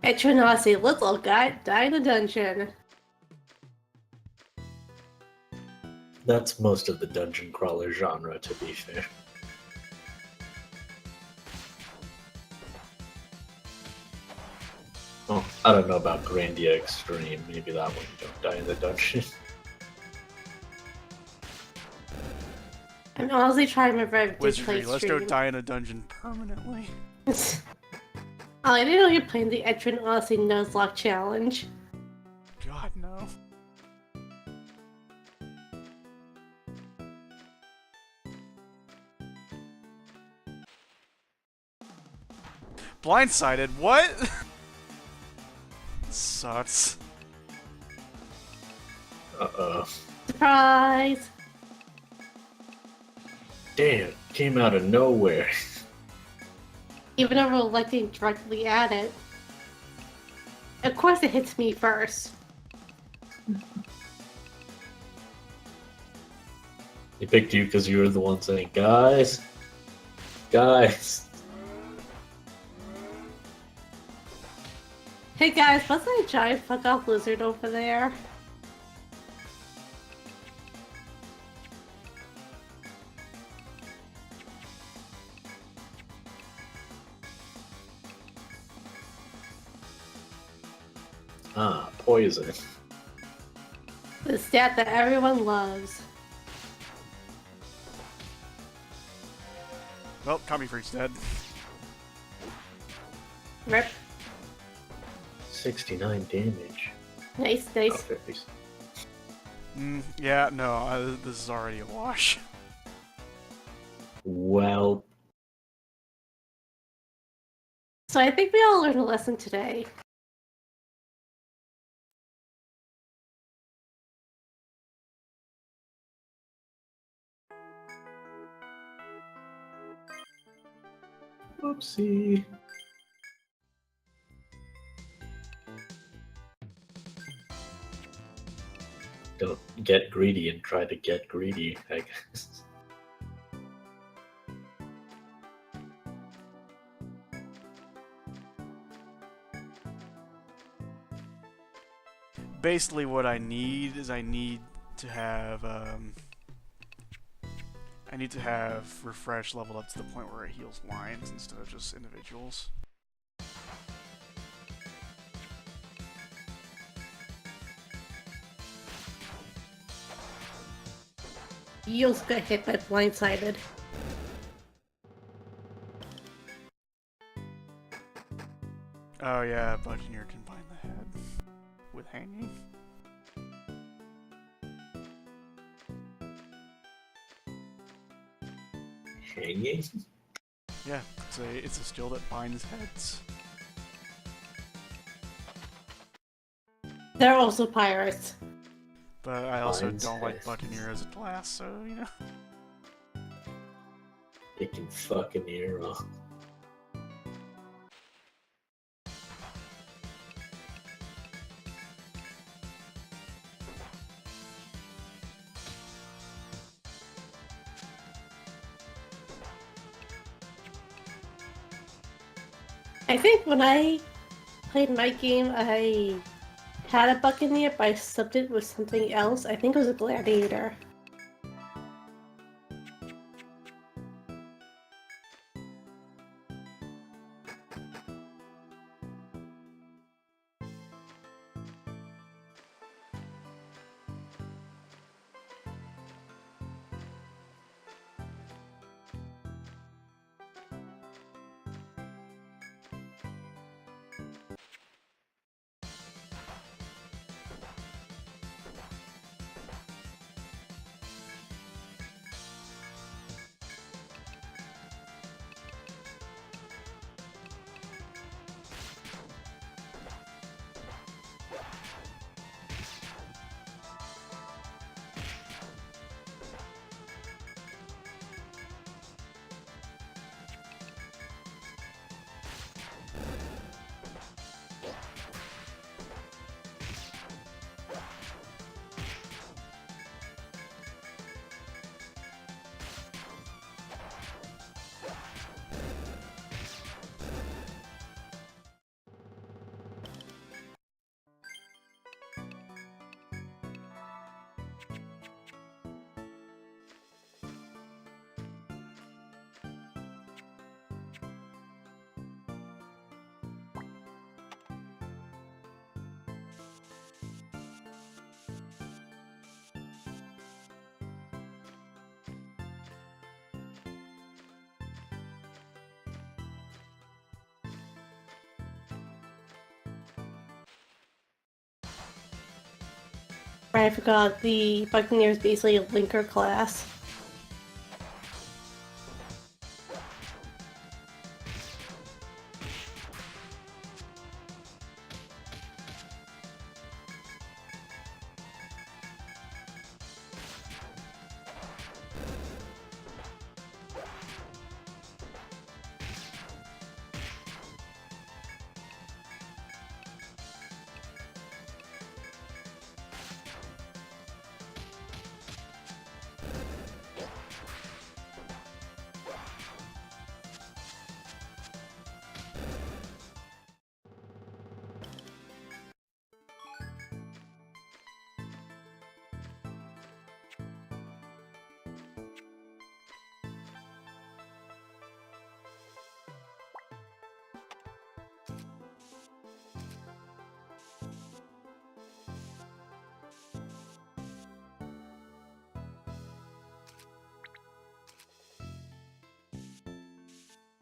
Etrian Odyssey little guy died in a dungeon. That's most of the dungeon crawler genre, to be fair. Oh, I don't know about Grandia Extreme. Maybe that one you don't die in the dungeon. I'm honestly trying to remember if I did play Wizardry, let's go stream. die in a dungeon permanently. Oh, I didn't know you're playing the Etrian Odyssey Nuzlocke challenge. God, no. Blindsided, what? Sucks. Uh-oh. Surprise! Damn, came out of nowhere. Even though we're electing directly at it. Of course it hits me first. He picked you because you were the one saying, guys, guys. Hey guys, what's that giant fuck off lizard over there? Ah, poison. The stat that everyone loves. Well, Kami Freak's dead. Rip. 69 damage. Nice, nice. Okay. Yeah, no, this is already a wash. Well, So I think we all learned a lesson today. whoopsie. Don't get greedy and try to get greedy, I guess. Basically, what I need is I need to have refresh leveled up to the point where it heals lines instead of just individuals. You also got hit by blindsided. Oh yeah, Buccaneer can bind the head with hanging. Hanging? Yeah, it's a skill that binds heads. They're also pirates. But I also Binds don't like heads. Buccaneer as a class, so you know. It can fucking ear off. I think when I played my game, I had a Buccaneer, but I subbed it with something else. I think it was a Gladiator. I forgot the Buccaneer is basically a linker class.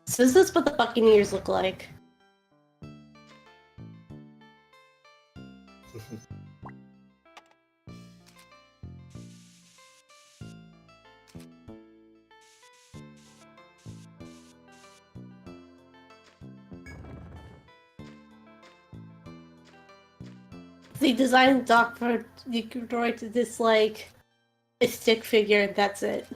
So this is what the Buccaneers look like. They designed Doc for the droid to just like a stick figure, and that's it.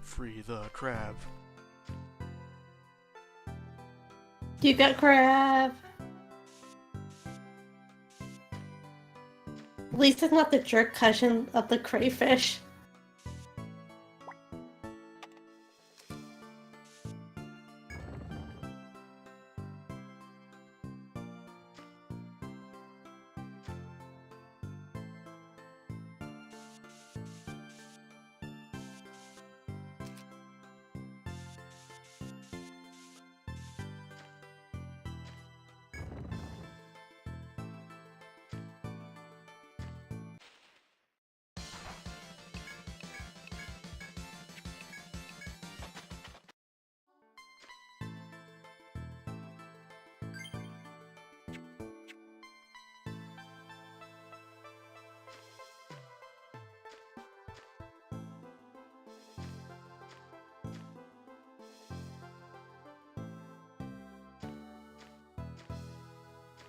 Free the crab. You got crab. At least it's not the jerk cushion of the crayfish.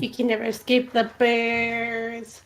You can never escape the bears.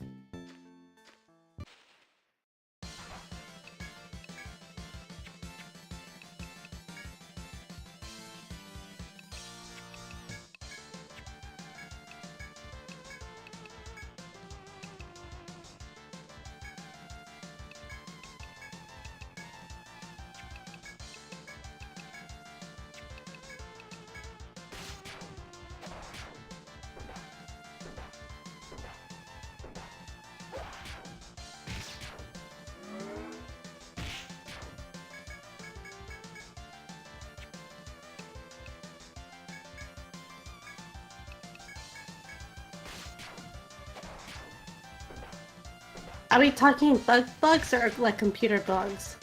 Are we talking bugs or like computer bugs?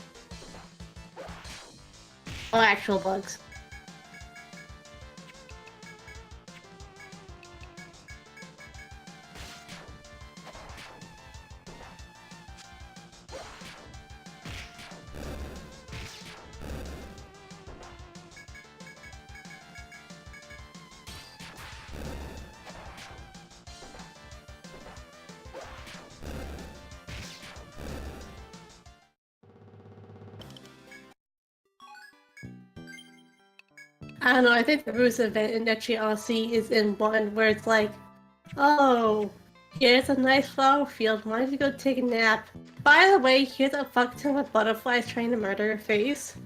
Oh, actual bugs. I don't know, I think the Bruce event in Etrian Odyssey is in one where it's like, oh, here's a nice flower field, why don't you go take a nap? By the way, here's a fuck ton of butterflies trying to murder your face.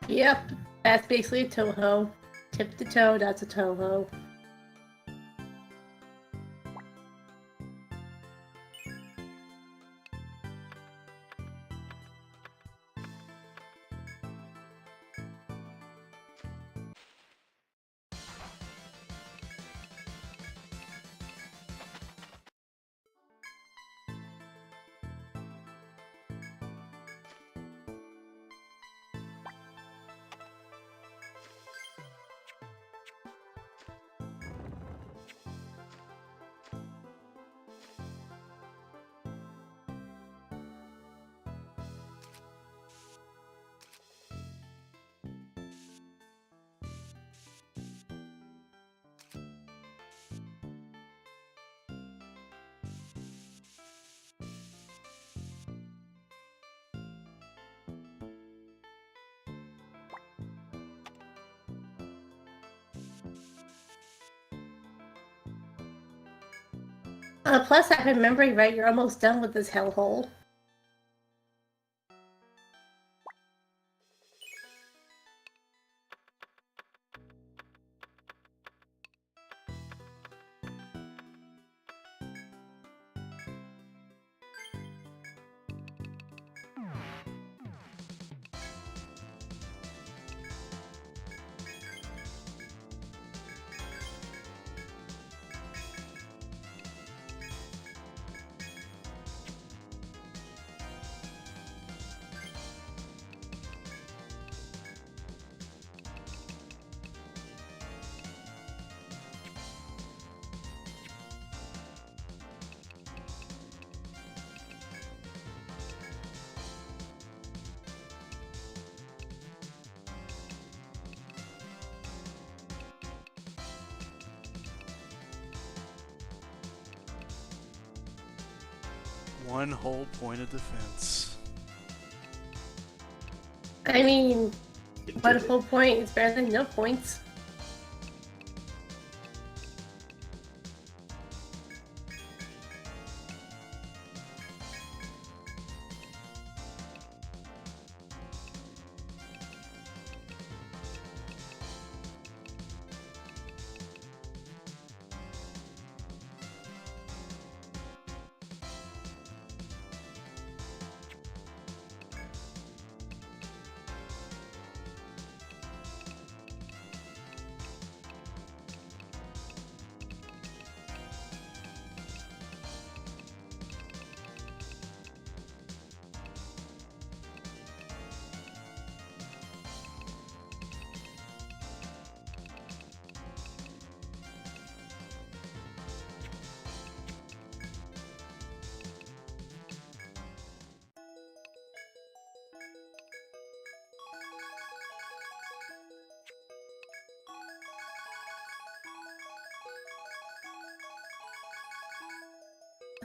Yep, that's basically a Toho. Tip to toe, that's a Toho. Plus, if I'm remembering right, you're almost done with this hellhole. One whole point of defense. I mean, It one did it. whole point is better than no points.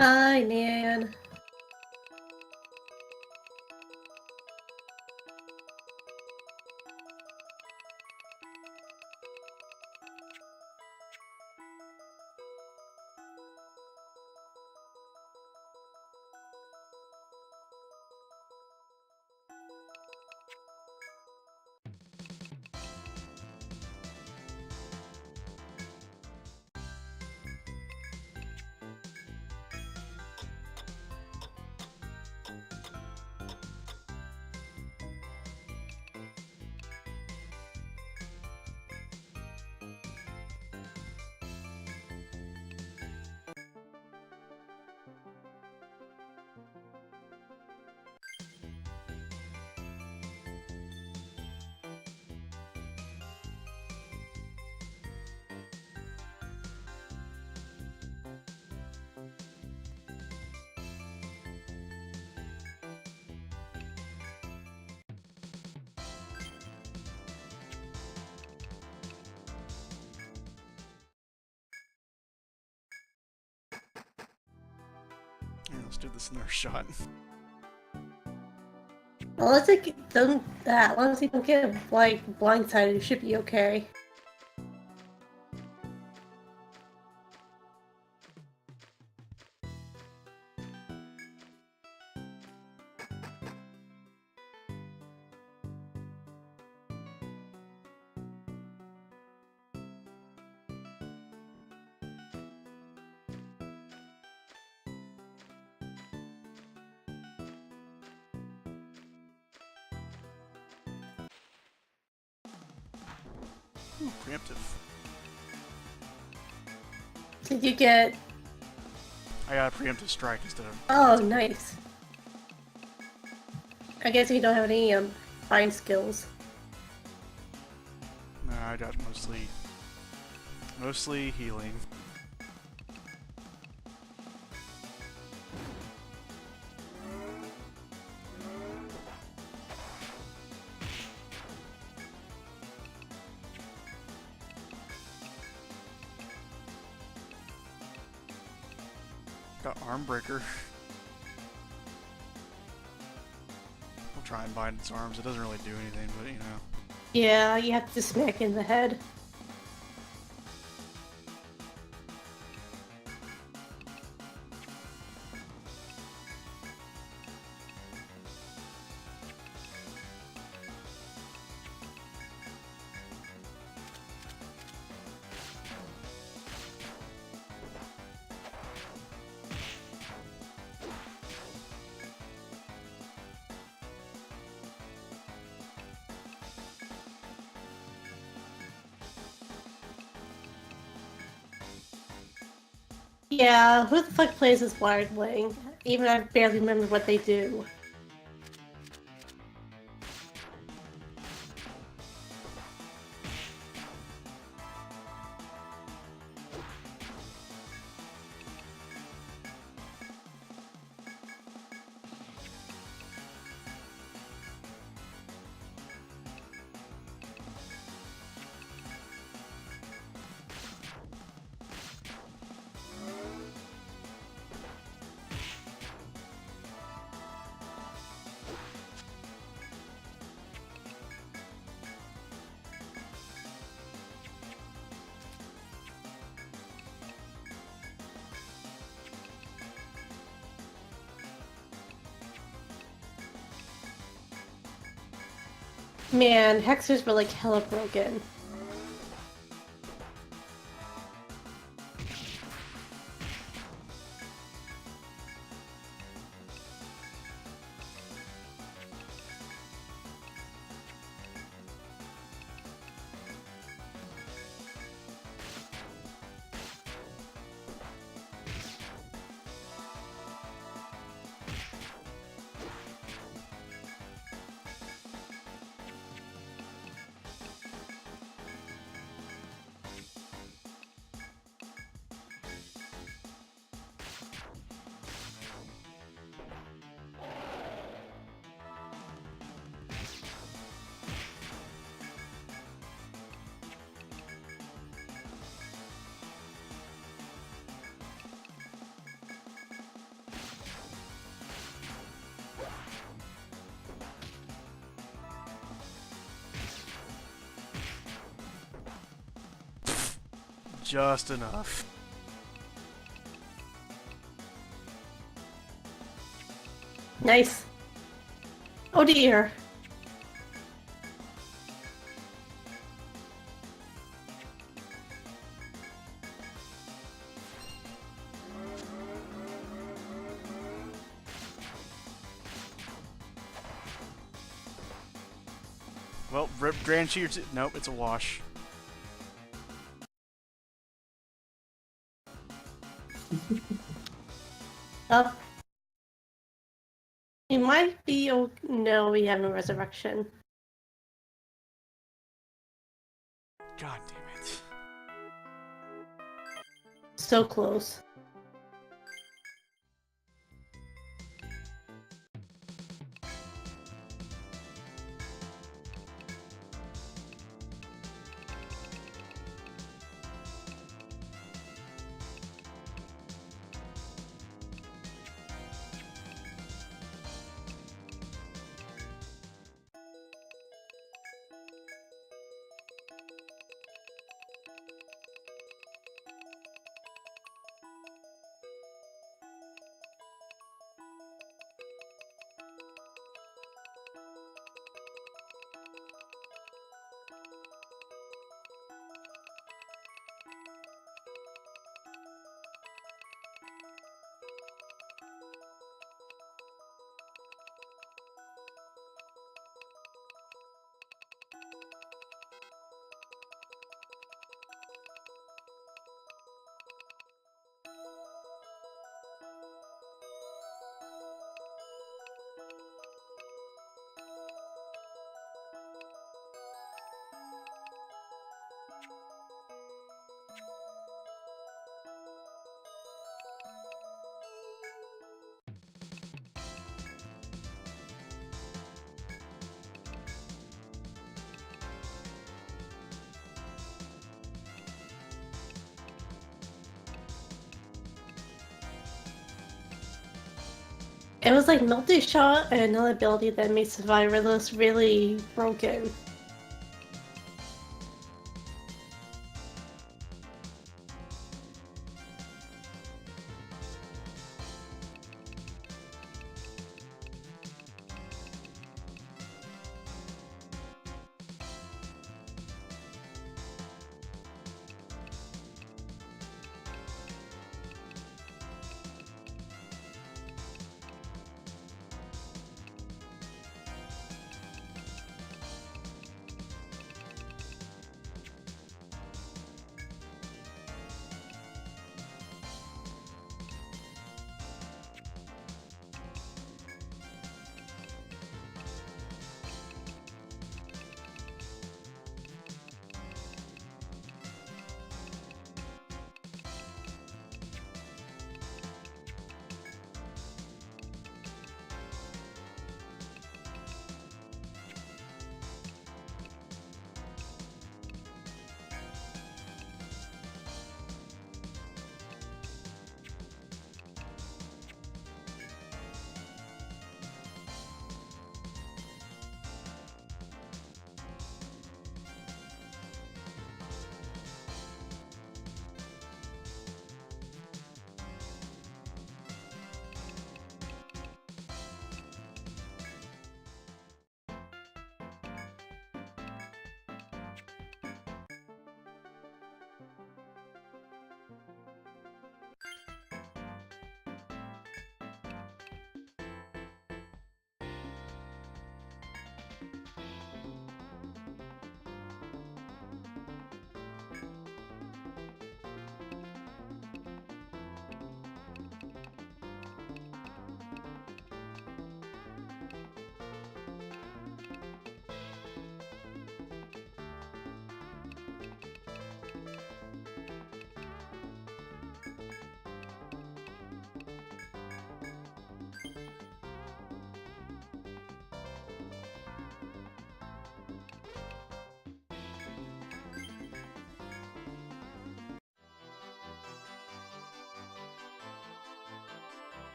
Hi, man. Yeah, let's do this another shot. Unless it don't, unless you don't get like blindsided, you should be okay. Ooh, preemptive. Did you get... I got a preemptive strike instead of... Oh, nice. I guess you don't have any fine skills. No, I got mostly healing. Got arm breaker. I'll try and bind its arms. It doesn't really do anything, but you know. Yeah, you have to smack in the head. Yeah, who the fuck plays this Wired Wing? Even I barely remember what they do. Man, Hexers were like hella broken. Just enough. Nice. Oh dear. Well, rip Grand Cheer. Nope, it's a wash. Oh. It might be. Oh, no, we have no resurrection. God damn it. So close. It was like multi-shot and another ability that made survivalist really broken.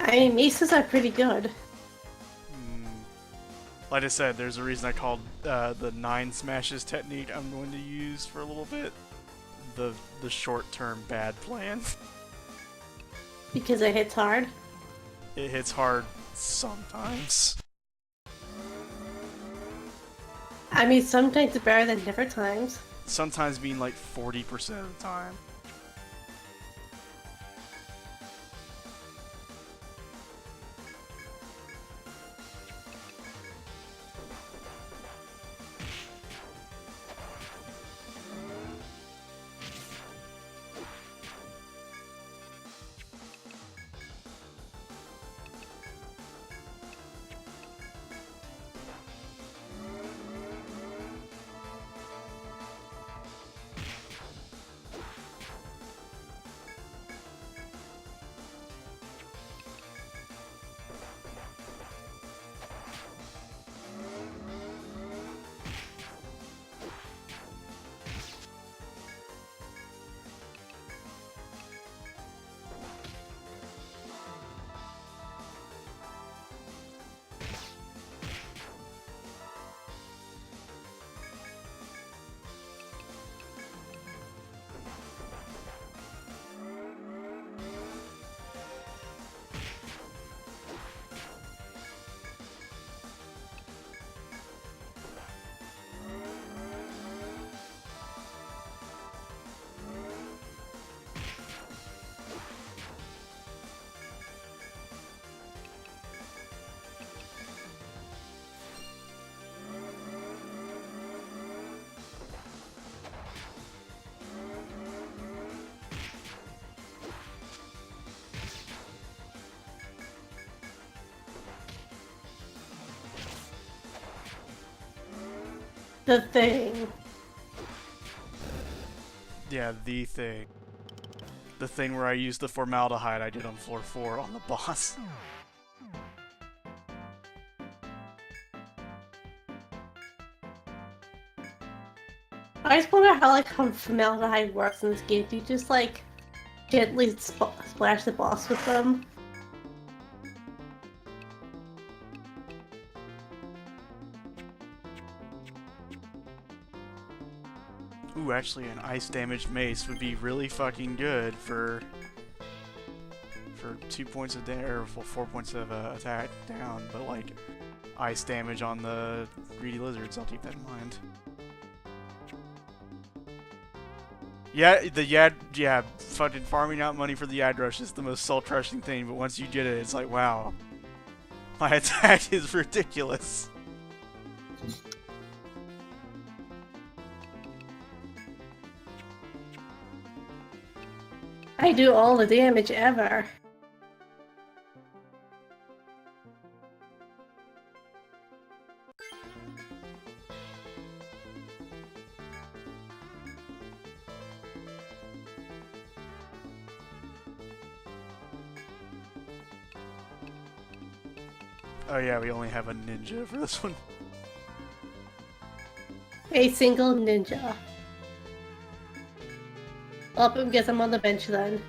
I mean, maces are pretty good. Like I said, there's a reason I called the 9 smashes technique I'm going to use for a little bit the short-term bad plan. Because it hits hard. It hits hard sometimes. I mean, sometimes it's better than different times. Sometimes being like 40% of the time. The Thing. Yeah, the thing. The thing where I used the formaldehyde I did on floor 4 on the boss. I just wonder how formaldehyde works in this game. Do you just like gently splash the boss with them? Ooh, actually an ice damaged mace would be really fucking good for 2 points of damage, or 4 points of attack down, but like ice damage on the greedy lizards, I'll keep that in mind. Yeah, yeah, fucking farming out money for the Yad Rush is the most soul-crushing thing, but once you get it, it's like, wow. My attack is ridiculous. I do all the damage ever. Oh yeah, we only have a ninja for this one. A single ninja. Well, I guess I'm on the bench then.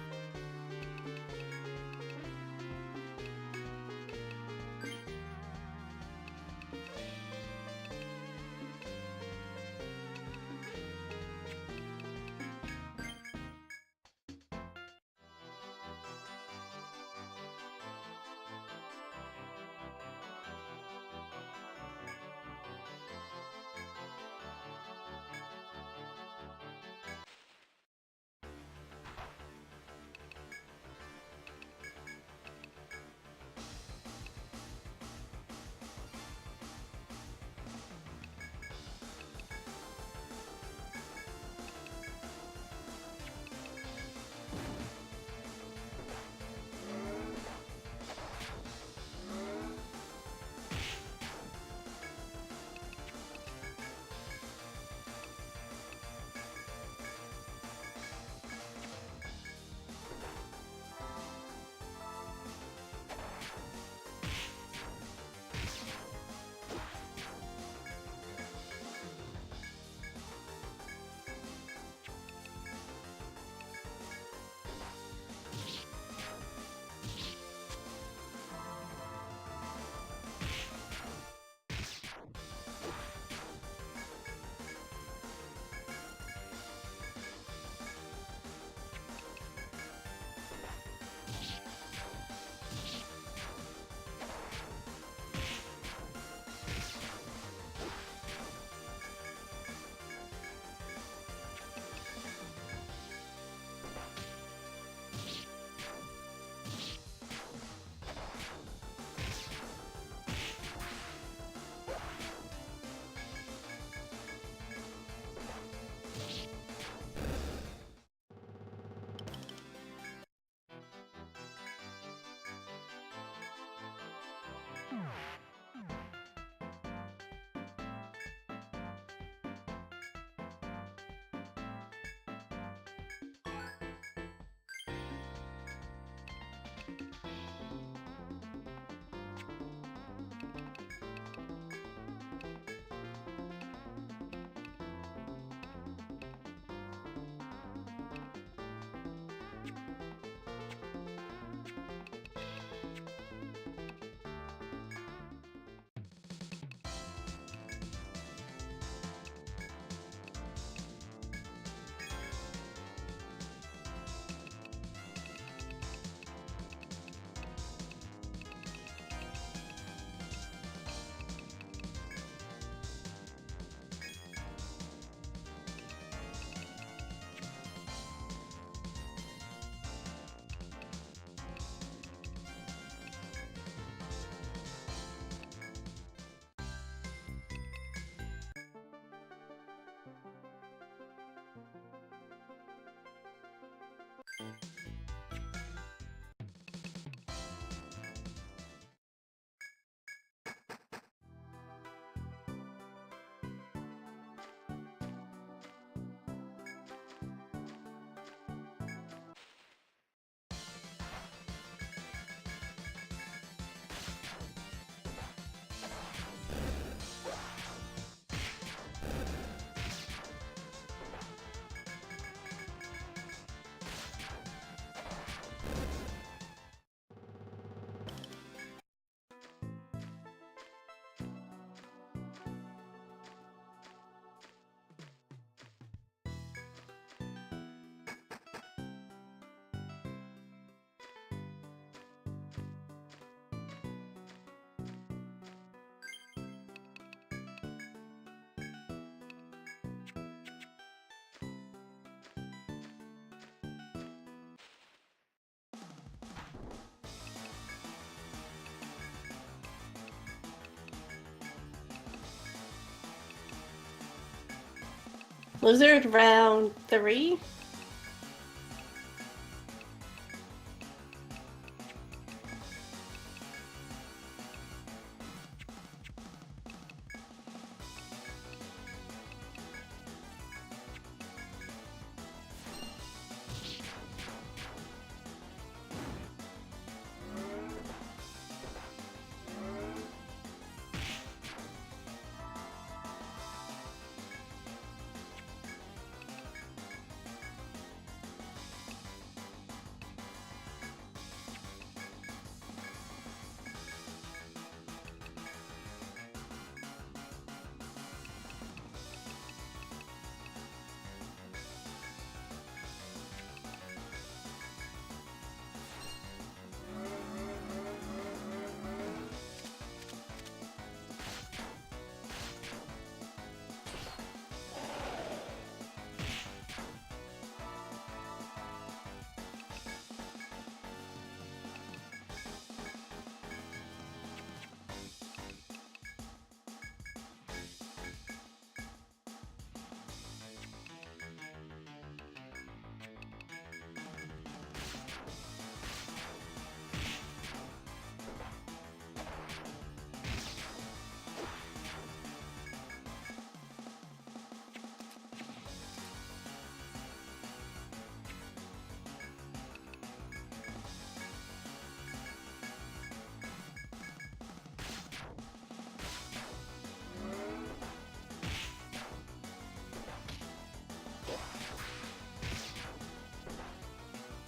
Blizzard round 3?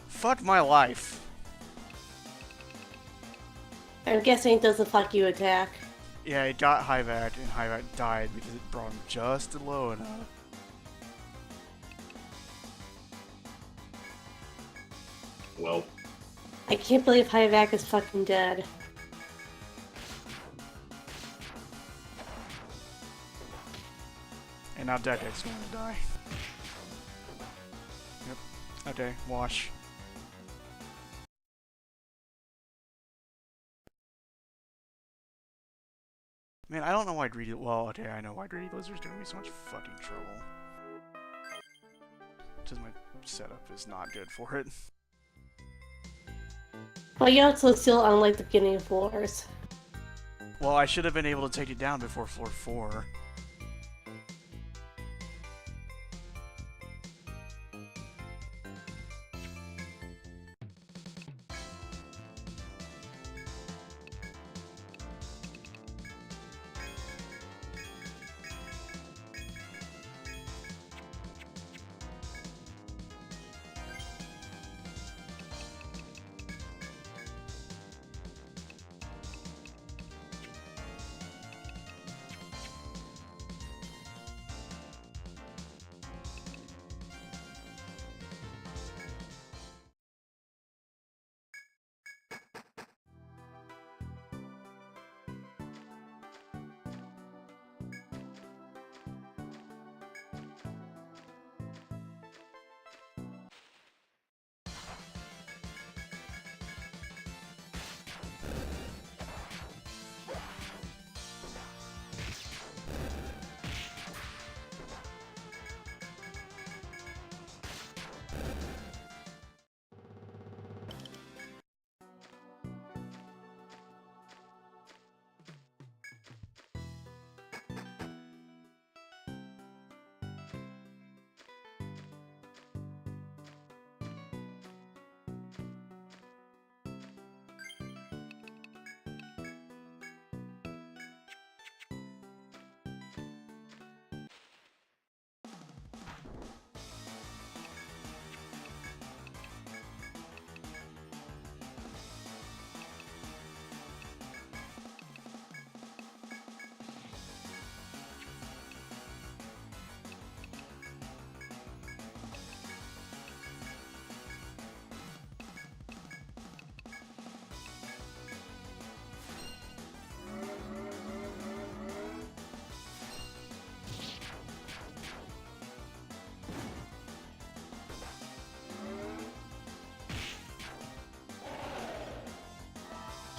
Fuck my life. I'm guessing it doesn't fuck you attack. Yeah, it got Hivac, and Hivac died because it brought him just low enough. Well, I can't believe Hivac is fucking dead. And now Decad's going to die. Yep. Okay, wash. Man, I don't know why Greedy... Well, okay, I know why Greedy Blizzard's giving me so much fucking trouble. Just my setup is not good for it. Well, you're also still on like the beginning floors. Well, I should have been able to take it down before floor 4.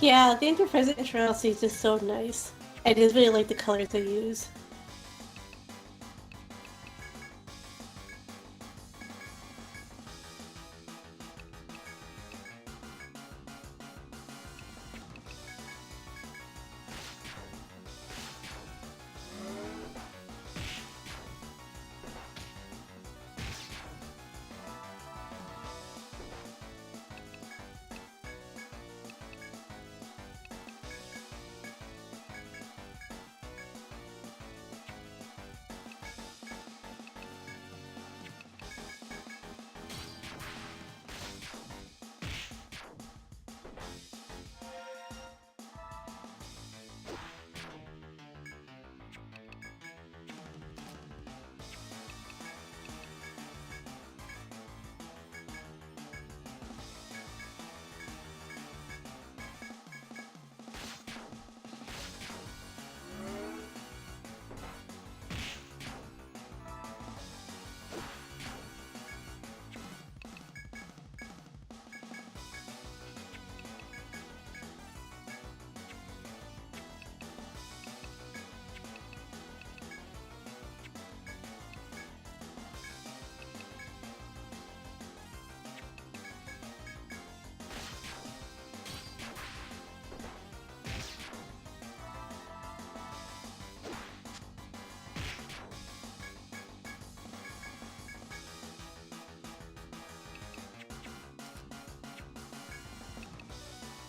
Yeah, the interface in Etrian Odyssey is just so nice. I just really like the colors they use.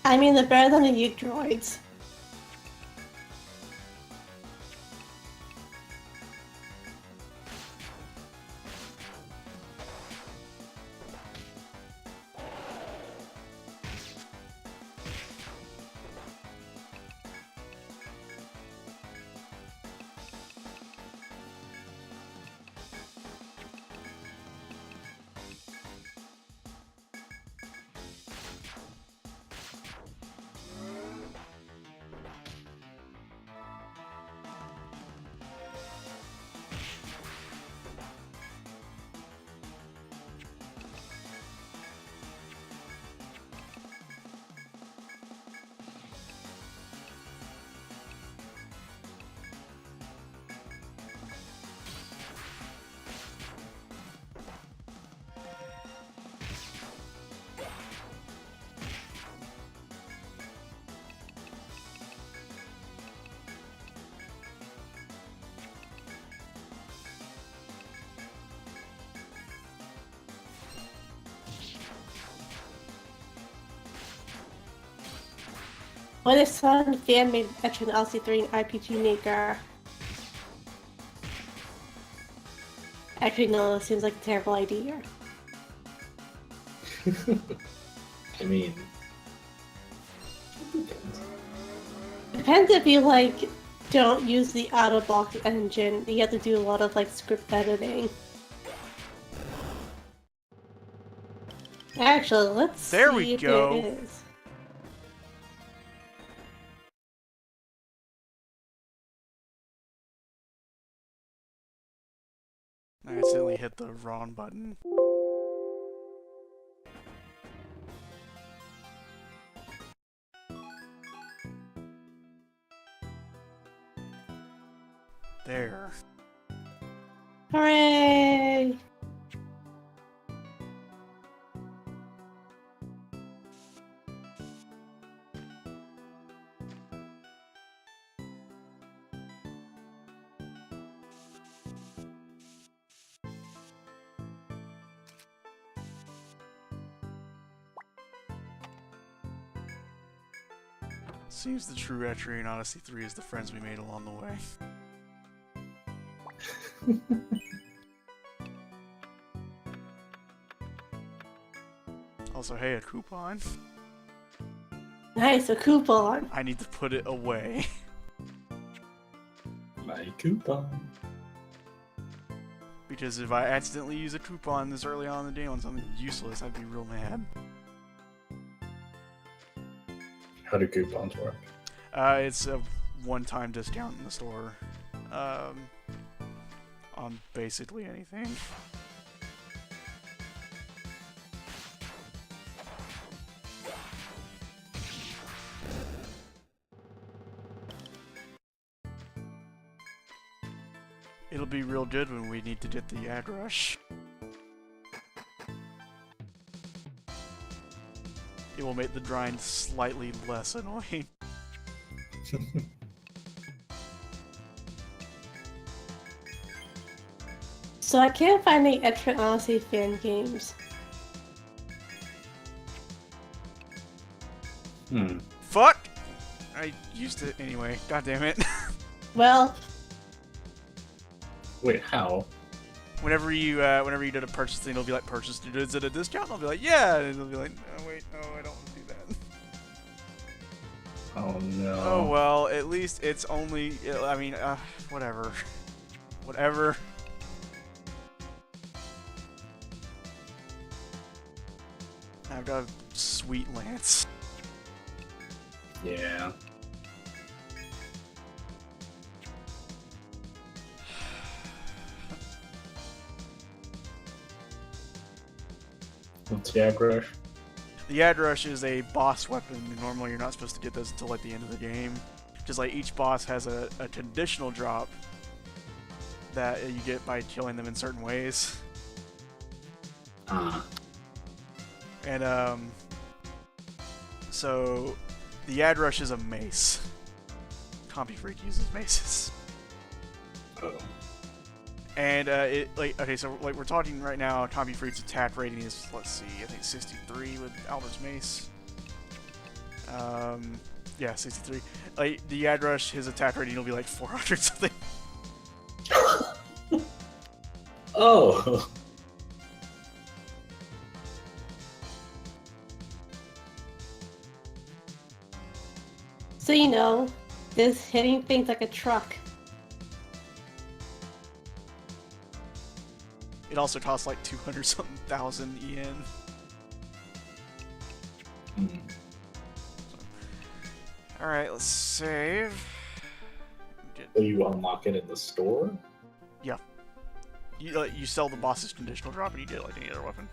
I mean, they're better than the Ute droids. What if some fan made Etrian Odyssey III an RPG Maker? Actually, no, that seems like a terrible idea. I mean, Depends if you like don't use the out-of-box engine. You have to do a lot of like script editing. Actually, let's There see we if go. it is. I accidentally hit the wrong button. There. Hooray! Seems the true Etrian Odyssey III is the friends we made along the way. Also, hey, a coupon. Nice, a coupon. I need to put it away. my coupon. Because if I accidentally use a coupon this early on in the day on something useless, I'd be real mad. How do coupons work? It's a one-time discount in the store. On basically anything. It'll be real good when we need to get the ad rush. It will make the grind slightly less annoying. So I can't find any Etrian Odyssey fan games. Fuck! I used it anyway. God damn it. Well, Wait, how? Whenever you did a purchase thing, it'll be like purchase the goods at a discount. And I'll be like, yeah, and it'll be like, oh wait, no, I don't want to do that. Oh no. Oh well, at least it's only. I mean, whatever, whatever. I've got a sweet lance. Yeah. What's the ad rush? The ad rush is a boss weapon. Normally, you're not supposed to get those until like the end of the game. Just like each boss has a conditional drop that you get by killing them in certain ways. And so the ad rush is a mace. Compy Freak uses maces. Oh. And okay, so like we're talking right now, Compy Freak's attack rating is, let's see, I think 63 with Albert's mace. Yeah, 63. Like, the Yad Rush, his attack rating will be like 400 something. Oh! So you know, this hitting things like a truck. It also costs like 200 something thousand yen. Hmm. Alright, let's save. So you unlock it in the store? Yeah. You sell the boss's conditional drop and you get it like any other weapon.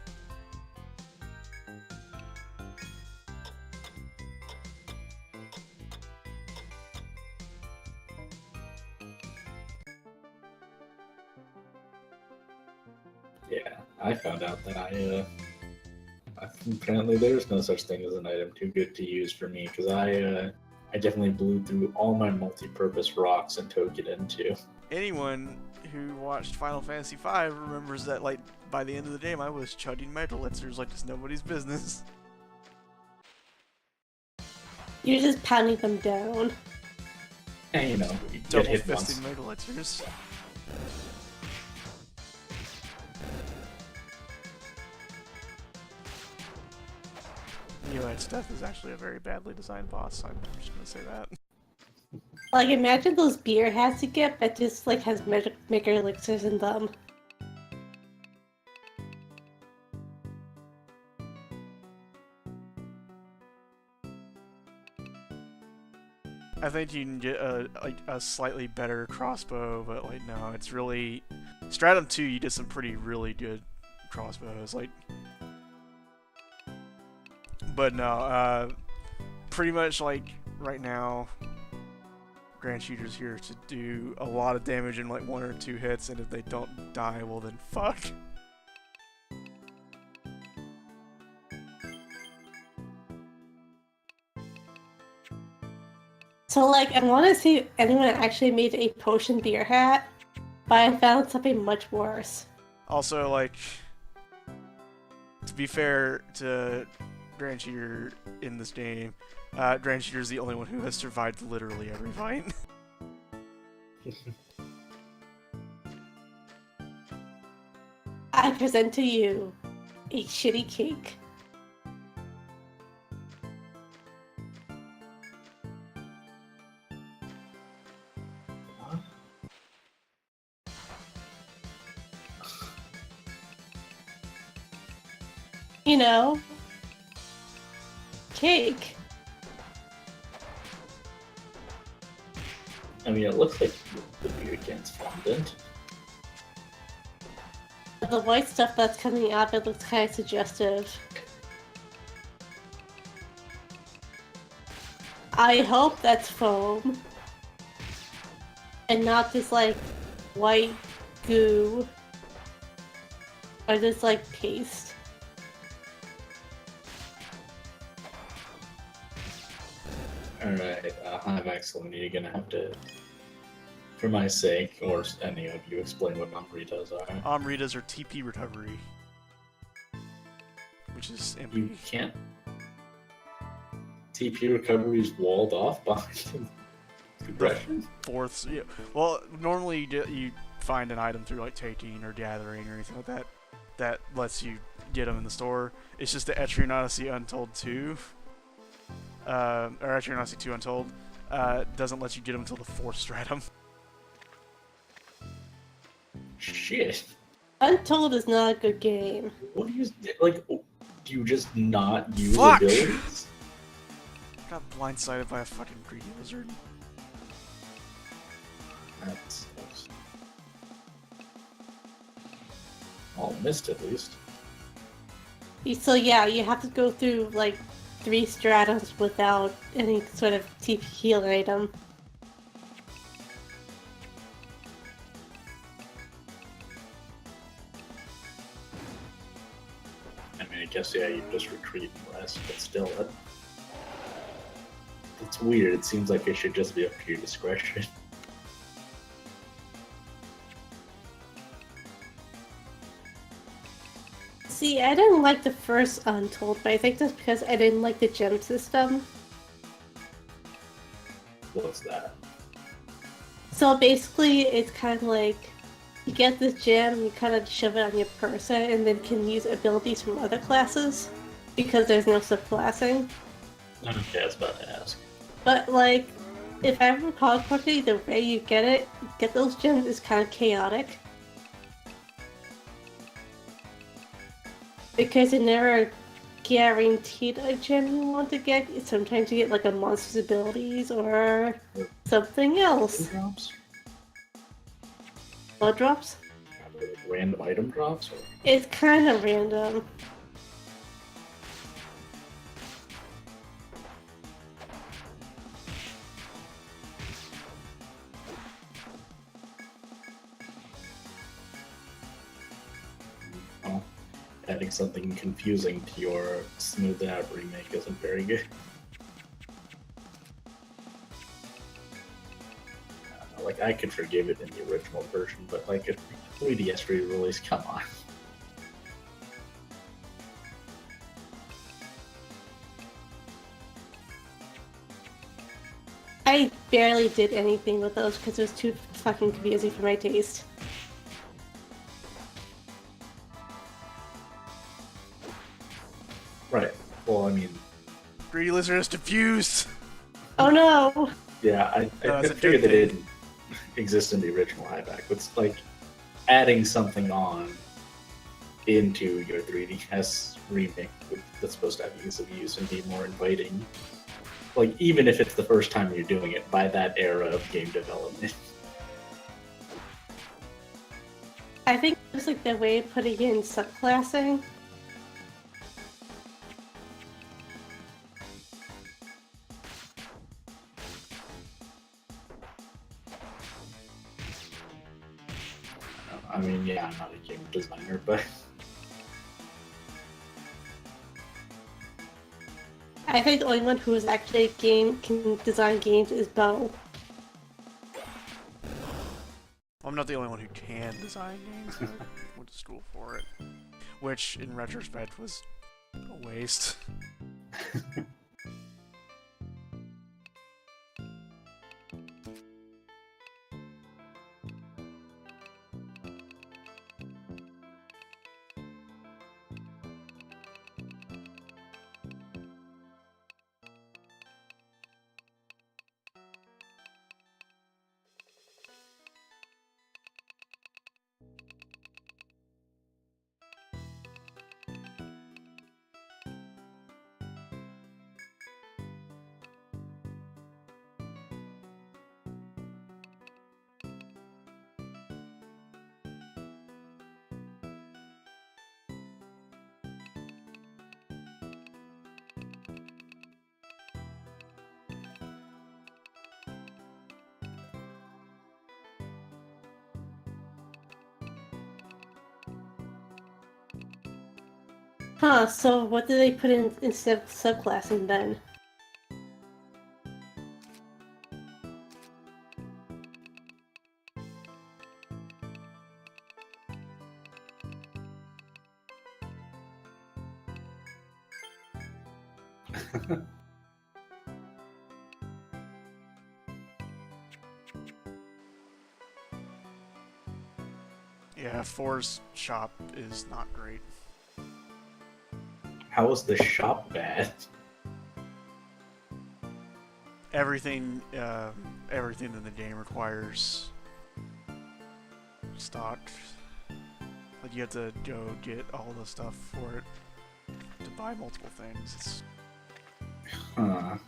Yeah, I found out that apparently there's no such thing as an item too good to use for me, because I definitely blew through all my multi-purpose rocks and took it into. Anyone who watched Final Fantasy V remembers that, like, by the end of the game I was chugging Mega Elixirs like it's nobody's business. You're just pounding them down. And you know, you get Double hit once. fisting Mega Elixirs. Neoed Death is actually a very badly designed boss, I'm just gonna say that. Like, imagine those beer hats you get that just, like, has Mega Elixirs in them. I think you can get a slightly better crossbow, but like no, it's really Stratum 2. You did some really good crossbows, like, but no, pretty much like right now, Grand Shooter's here to do a lot of damage in like 1 or 2 hits, and if they don't die, well then fuck. So, like, I want to see if anyone actually made a potion beer hat, but I found something much worse. Also, like, to be fair to Grand Shooter in this game, Grand Shooter is the only one who has survived literally every fight. I present to you a shitty cake. You know, cake. I mean, it looks like the beer can's fondant. The white stuff that's coming out, it looks kind of suggestive. I hope that's foam. And not this, like, white goo. Or this, like, paste. Alright, I'm excellent. You're gonna have to, for my sake, or any of you, explain what Amritas are. Amritas are TP recovery, which is empty. You can't. TP recovery is walled off behind progression. Fourths, yeah. Well, normally you find an item through like taking or gathering or anything like that that lets you get them in the store. It's just the Etrian Odyssey Untold 2. Or Etrian Odyssey 2 Untold, doesn't let you get them until the 4th stratum. Shit. Untold is not a good game. What do you, like, do you just not use Fuck! abilities? Got blindsided by a fucking greedy lizard. That sucks. All missed at least. So yeah, you have to go through, like, 3 stratums without any sort of TP heal item. I mean, I guess, yeah, you just retreat and rest, but still, it's weird. It seems like it should just be up to your discretion. See, I didn't like the first Untold, but I think that's because I didn't like the gem system. What's that? So basically, it's kind of like you get this gem, you kind of shove it on your person, and then can use abilities from other classes because there's no subclassing. Okay, I was about to ask. But like, if I recall correctly, the way you get those gems is kind of chaotic. Because you're never guaranteed a gem you want to get. Sometimes you get like a monster's abilities or something else. Drops? Blood drops? Random item drops? Or... It's kind of random. Oh, adding something confusing to your smoothed out remake isn't very good. Like, I could forgive it in the original version, but like a 3DS re-release, come on. I barely did anything with those because it was too fucking confusing for my taste. Right. Well, I mean... Greedy Lizard is diffused! Oh no! Yeah, I that's a figured good they thing. didn't exist in the original highback. It's like adding something on into your 3DS remake that's supposed to have ease of use and be more inviting. Like, even if it's the first time you're doing it by that era of game development. I think it was like the way of putting in subclassing. I mean, yeah, I'm not a game designer, but I think the only one who is actually can design games is Bo. I'm not the only one who can design games. I went to school for it. Which, in retrospect, was a waste. Huh, so what did they put in instead of subclassing then? Yeah, 4's shop is not great. how is the shop bad? Everything in the game requires stock. Like, you have to go get all the stuff for it to buy multiple things. It's... Huh.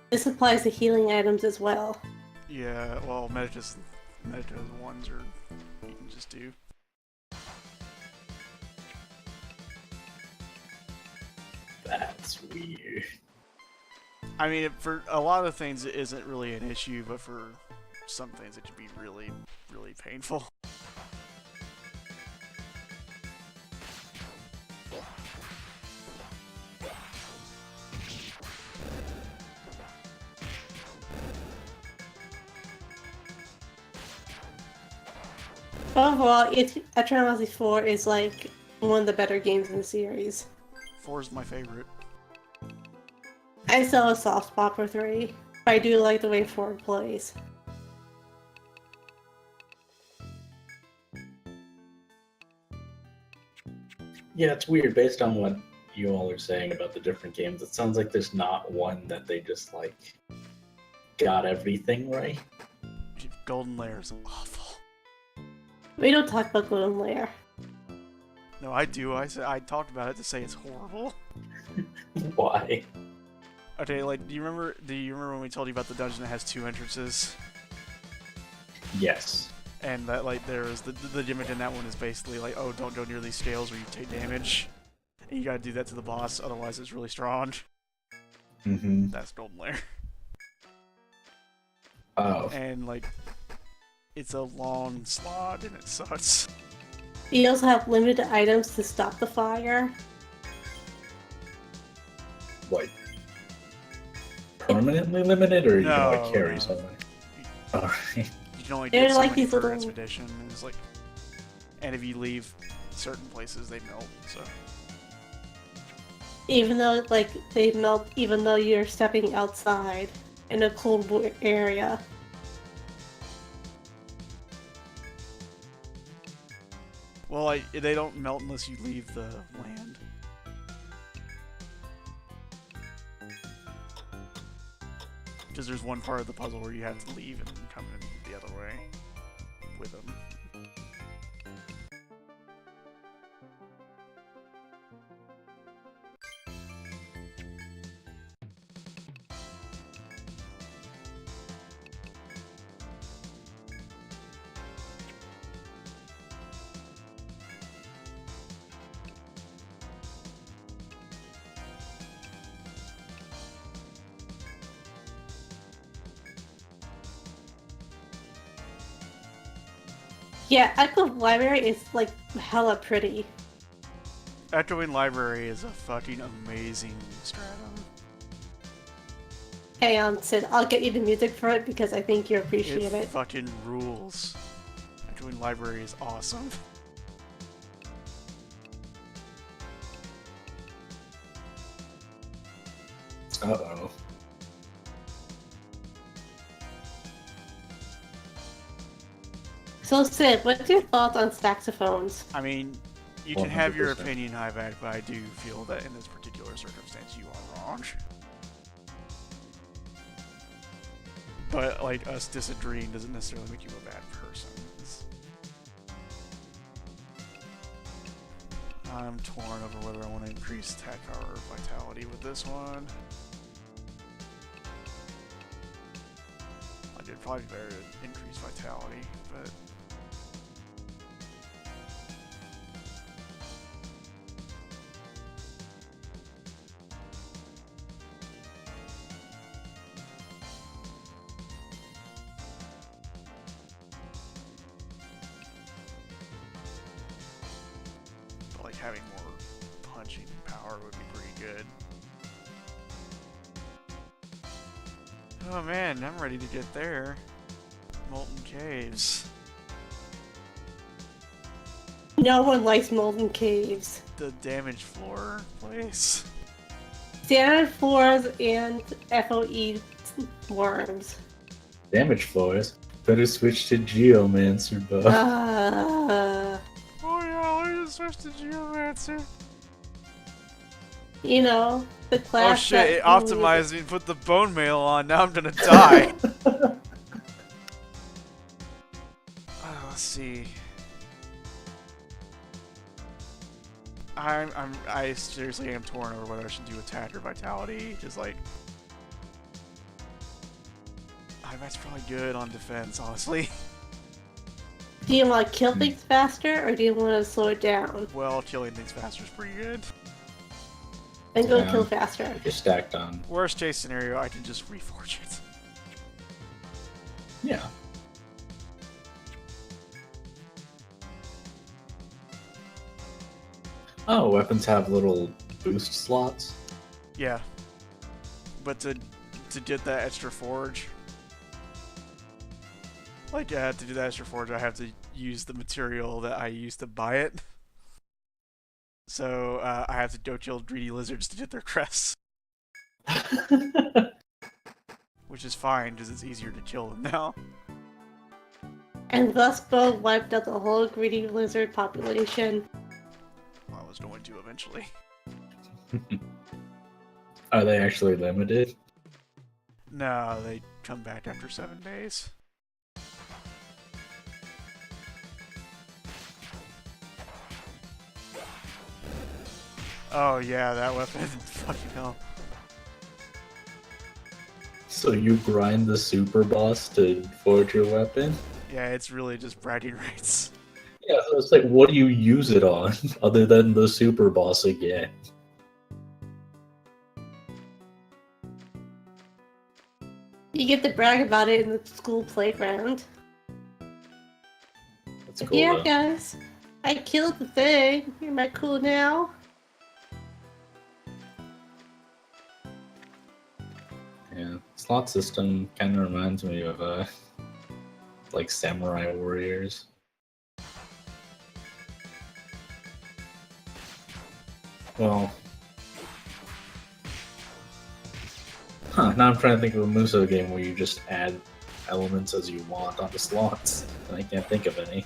This applies to healing items as well. Yeah, well, Medita's ones are you can just do. That's weird. I mean, for a lot of things it isn't really an issue, but for some things it can be really, really painful. Overall, Etrian Odyssey 4 is like one of the better games in the series. 4 is my favorite. I still have a soft spot for 3. I do like the way 4 plays. Yeah, it's weird based on what you all are saying about the different games. It sounds like there's not one that they just like got everything right. Golden Lair is awful. We don't talk about Golden Lair. No, I do. I talked about it to say it's horrible. Why? Okay, like, do you remember when we told you about the dungeon that has 2 entrances? Yes. And that, like, there is the gimmick in that one is basically like, oh, don't go near these scales or you take damage. And you gotta do that to the boss, otherwise it's really strong. Mm-hmm. That's Golden Lair. Oh. And, like, it's a long slot and it sucks. You also have limited items to stop the fire. What? Permanently limited, or you can like No, carry no. something? Alright. You can only They're get so like many these per little- expedition. And it's like, and if you leave certain places, they melt. So Even though, like, they melt even though you're stepping outside in a cold area. well, like, they don't melt unless you leave the land. Because there's one part of the puzzle where you have to leave and come in the other way with them. Yeah, Echo Library is, like, hella pretty. Echoing Library is a fucking amazing stratum. Hey, Sid, I'll get you the music for it because I think you appreciate it. Fucking rules. Echoing Library is awesome. Uh-oh. So, Sid, what's your thoughts on saxophones? I mean, you can have your 100%. opinion, Hivac, but I do feel that in this particular circumstance you are wrong. But, like, us disagreeing doesn't necessarily make you a bad person. I'm torn over whether I want to increase attack power or vitality with this one. I did probably better to increase vitality, but... like having more punching power would be pretty good. Oh man, I'm ready to get there. Molten Caves. No one likes Molten Caves. The damage floor place. Standard floors and FOE worms. Damage floors. Better switch to Geomancer buff. Oh yeah, let me just switch to Geomancer. You know, the Oh class shit, it that optimized me and put the bone mail on, now I'm gonna die. Let's see. I seriously am torn over whether I should do attack or vitality. Just like, that's probably good on defense, honestly. Do you want to kill things faster, or do you want to slow it down? Well, killing things faster is pretty good. Then go Yeah. kill faster. You're stacked on. Worst case scenario, I can just reforge it. Yeah. Oh, weapons have little boost slots. Yeah. But to get that extra forge, like, to do that extra forge, I have to use the material that I used to buy it. So, I have to go kill greedy lizards to get their crests. Which is fine, because it's easier to kill them now. And thus Bo wiped out the whole greedy lizard population. I was going to eventually. Are they actually limited? No, they come back after 7 days. Oh yeah, that weapon. Fucking hell. So you grind the super boss to forge your weapon? Yeah, it's really just bragging rights. Yeah, so it's like, what do you use it on, other than the super boss again? You get to brag about it in the school playground. That's cool, Yeah, though. guys. I killed the thing. Am I cool now? Yeah, slot system kind of reminds me of, like, Samurai Warriors. Well... now I'm trying to think of a Muso game where you just add elements as you want onto slots, and I can't think of any.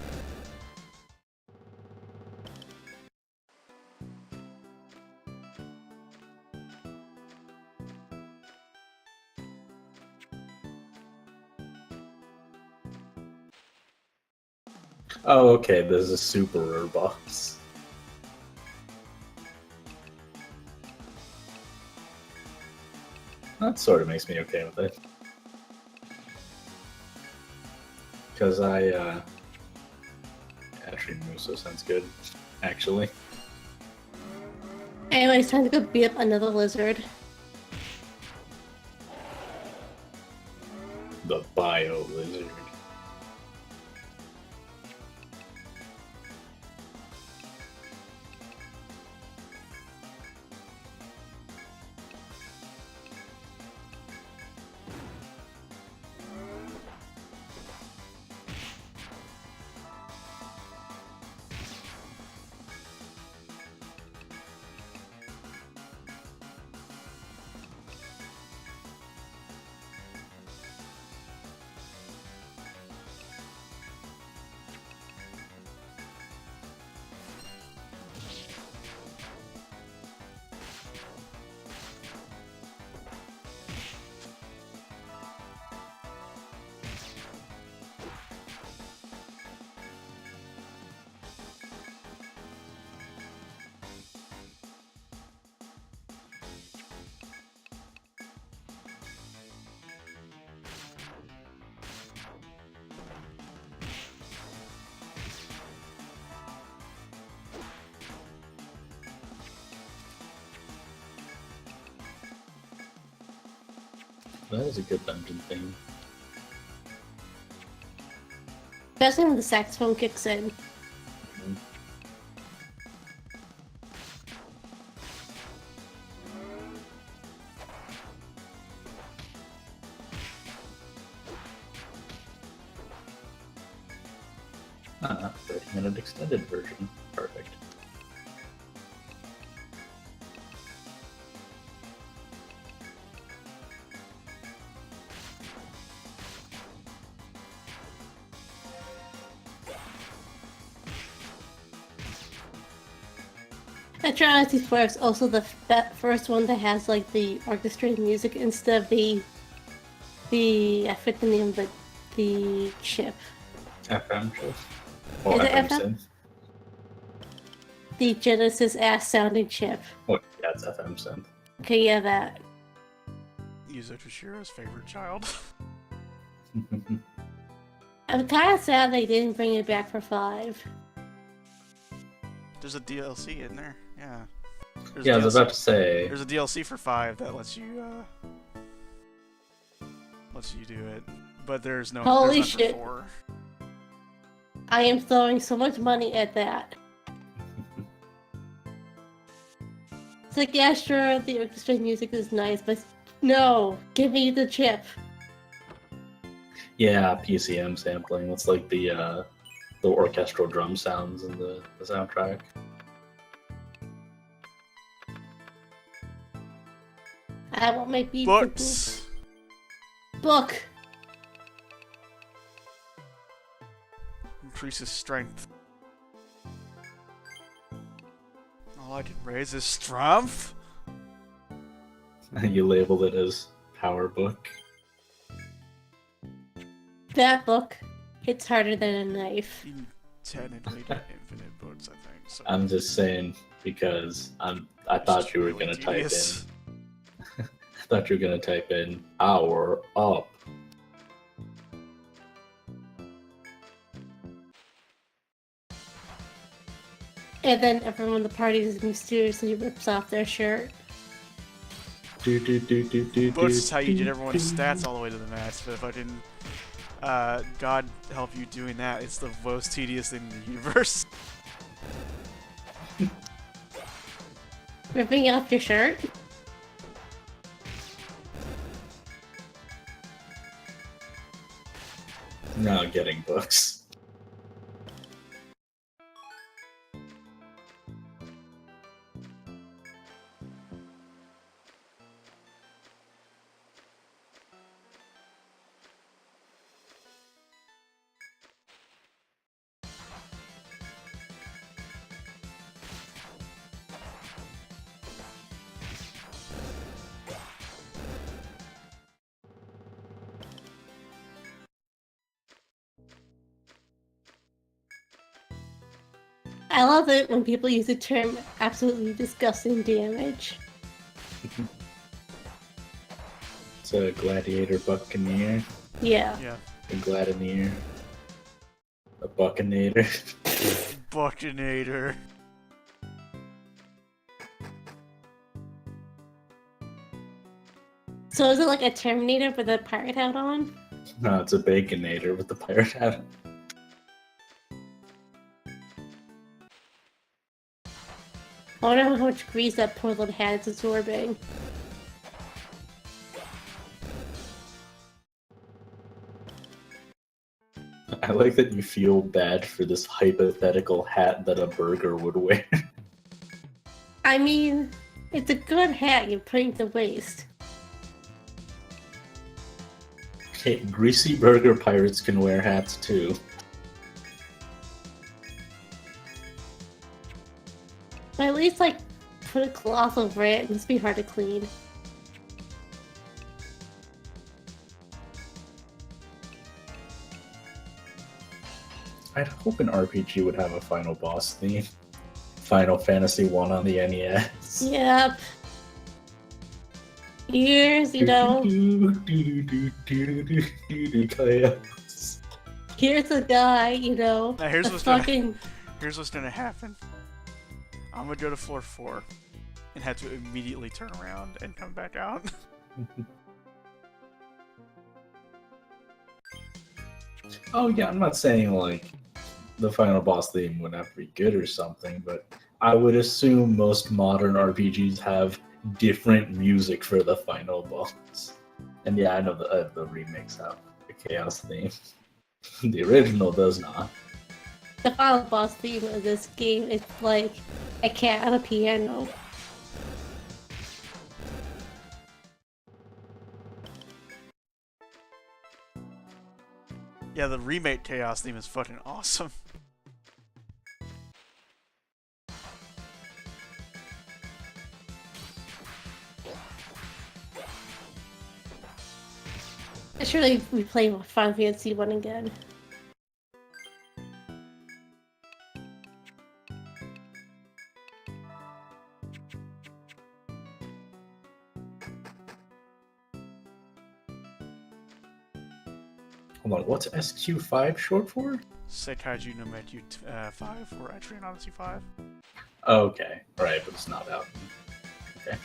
Oh, okay, there's a super rare box. That sort of makes me okay with it. Because actually, Muso sounds good, actually. Anyway, it's time to go beat up another lizard. The Bio Lizard. That is a good dungeon theme. Especially when the saxophone kicks in. Ah, 30-minute extended version. Perfect. Etrian Odyssey IV is also the first one that has like the orchestrated music instead of the I forget the name, but the chip. FM chip? Oh, Is it FM FM? synth? The Genesis ass sounding chip. Oh, yeah, it's FM synth. Okay, yeah, that. Yuzo Toshiro's favorite child. I'm kind of sad they didn't bring it back for 5. There's a DLC in there. Yeah. There's Yeah, I DLC. was about to say. There's a DLC for 5 that lets you do it, but there's no. Holy there's none shit. For 4. I am throwing so much money at that. It's like, yeah, sure, the orchestrated music is nice, but no, give me the chip. Yeah, PCM sampling. That's like the orchestral drum sounds in the I won't make me Books. Book. Increases strength. All I can raise is strength? You labeled it as power book. That book hits harder than a knife. You technically do infinite books, I think. So I'm just saying because I thought you were really gonna tedious. type in. I thought you were gonna type in power up. And then everyone in the party just mysteriously rips off their shirt. Books is how you get everyone's stats all the way to the max, but if I didn't, God help you doing that, it's the most tedious thing in the universe. Ripping off your shirt? No, getting books. I love it when people use the term absolutely disgusting damage. It's a gladiator buccaneer. Yeah. Yeah. A gladiator. A buccinator. Buckinator. So is it like a Terminator with a pirate hat on? No, it's a baconator with the pirate hat. I wonder how much grease that poor little hat is absorbing. I like that you feel bad for this hypothetical hat that a burger would wear. I mean, it's a good hat you're putting to waste. Okay, greasy burger pirates can wear hats too. But at least, like, put a cloth over it. It must be hard to clean. I'd hope an RPG would have a final boss theme. Final Fantasy 1 on the NES. Yep. Here's, you know, Chaos. here's a guy, you know, Now here's a what's fucking... Here's what's gonna happen. I'm gonna go to floor 4 and have to immediately turn around and come back out. Oh yeah, I'm not saying like the final boss theme would have to be good or something, but I would assume most modern RPGs have different music for the final boss. And yeah, I know the remakes have the chaos theme. The original does not. The final boss theme of this game is like a cat on a piano. Yeah, the remake chaos theme is fucking awesome. I should really be playing Final Fantasy 1 again. Hold on, what's SQ5 short for? Seikaiju no Meiju 5 or Etrian Odyssey 5. Okay, right, but it's not out. Okay.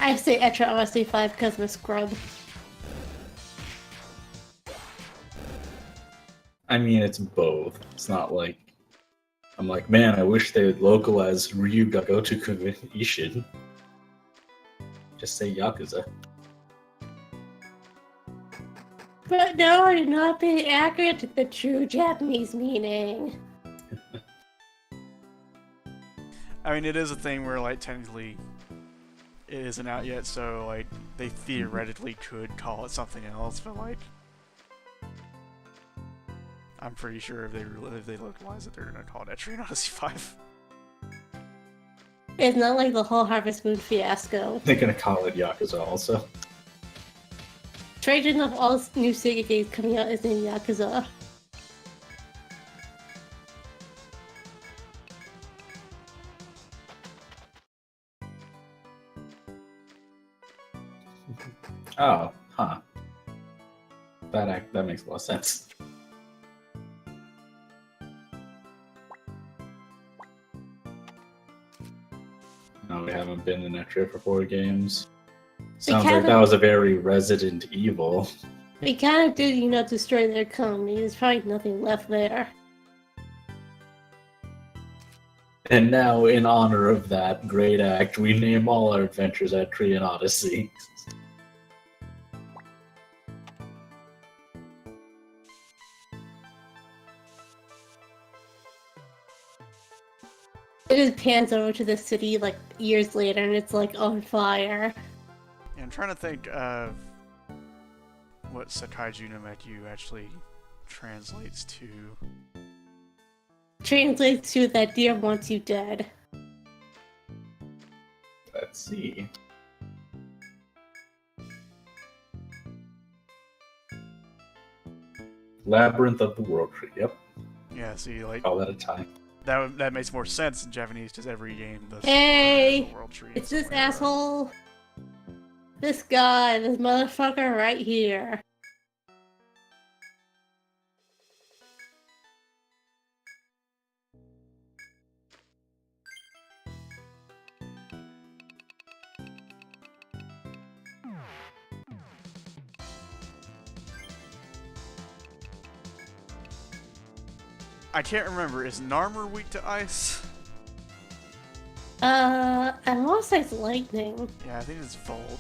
I say Etrian Odyssey 5 because I'm a scrub. I mean, it's both. It's not like I'm like, man, I wish they would localize Ryuga Gotoku Ishin. Just say Yakuza. But no, you're not being accurate to the true Japanese meaning. I mean, it is a thing where, like, technically, it isn't out yet, so like they theoretically could call it something else, but like I'm pretty sure if they localize it, they're gonna call it Etrian Odyssey 5. It's not like the whole Harvest Moon fiasco. They're gonna call it Yakuza also. Strange enough, all new Sega games coming out is named Yakuza. Oh, huh. That makes a lot of sense. No, we haven't been in Etria for 4 games. Sounds like that was a very Resident Evil. We kind of did, destroy their economy. There's probably nothing left there. And now, in honor of that great act, we name all our adventures Etrian Odyssey. It just pans over to the city like years later, and it's like on fire. Yeah, I'm trying to think of what Sakaiju no Meku actually translates to. Translates to that deer wants you dead. Let's see. Labyrinth of the World Tree. Yep. Yeah, see, like Call that a tie. that makes more sense in Japanese because every game does. Hey, the World Tree it's this somewhere. asshole. This guy, this motherfucker right here. I can't remember. Is Narmer weak to ice? I want to say it's lightning. Yeah, I think it's Volt.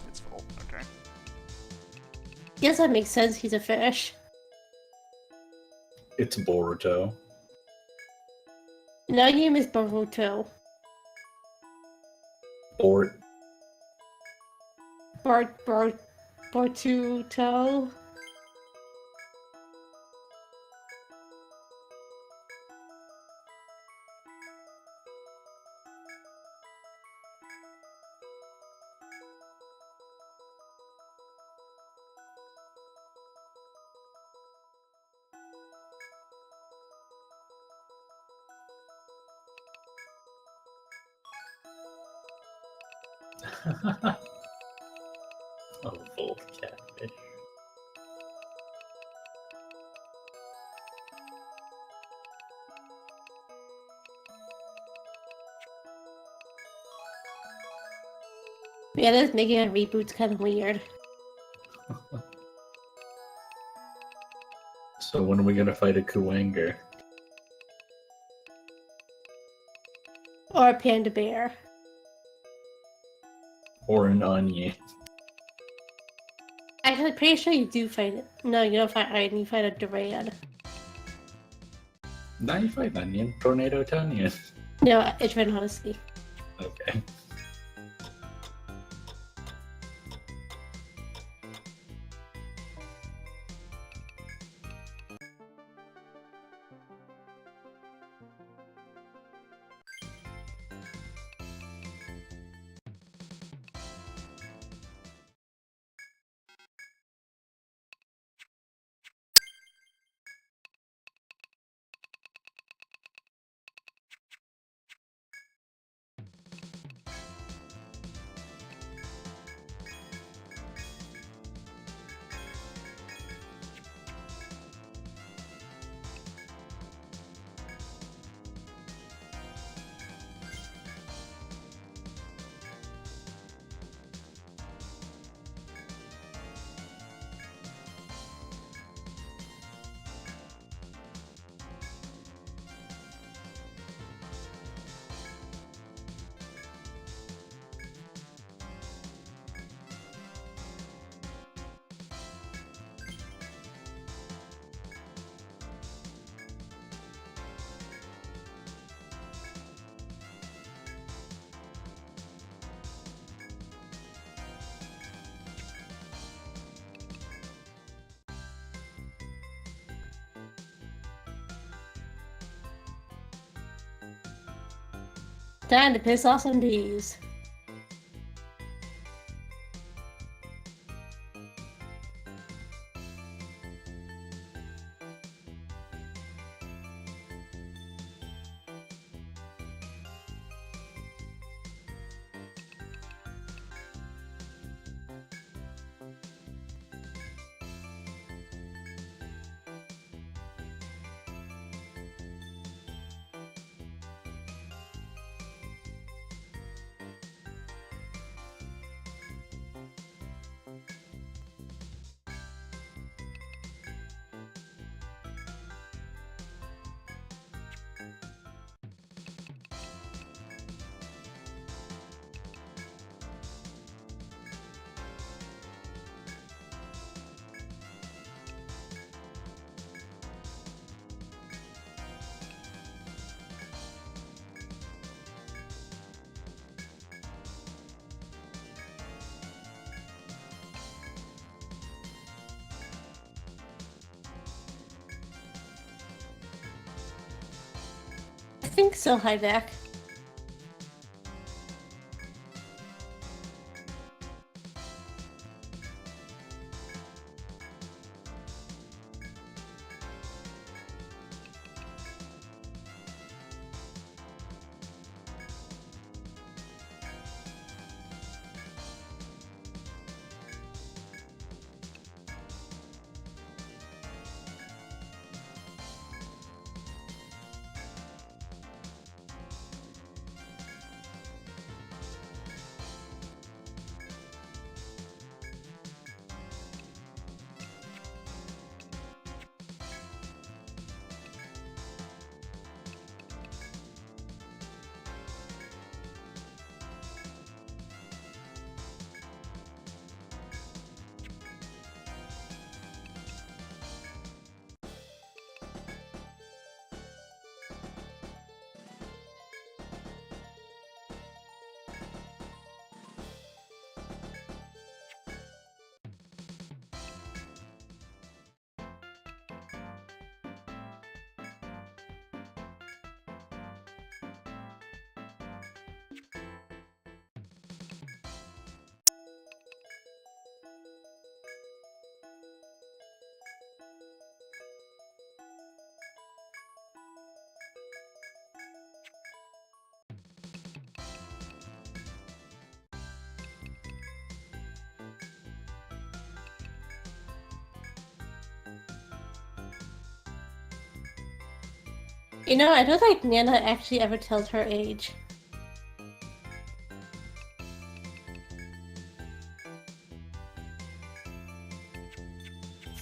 It's Volt. Okay. Guess that makes sense. He's a fish. It's Boruto. No, name is Boruto. Boruto. Oh, Volt Catfish. Yeah, this making a reboot's kind of weird. So when are we gonna fight a Kuwanger? Or a panda bear. Or an onion? Actually, I'm pretty sure you do fight it. No, you don't fight Iron, you fight a Duran. Now you fight onion. Tornado to onion. No, Etrian Odyssey. Okay. Time to piss off some bees. I think so, Hyvac. You know, I don't think Nana actually ever tells her age.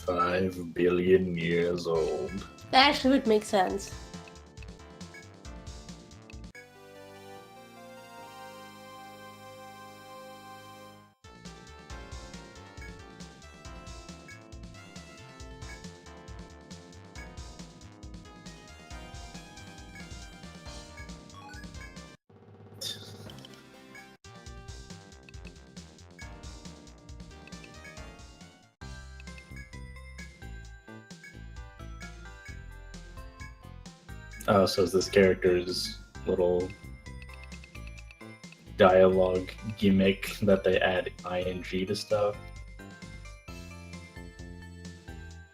$5 billion years old. That actually would make sense. Oh, so is this character's little dialogue gimmick that they add ing to stuff?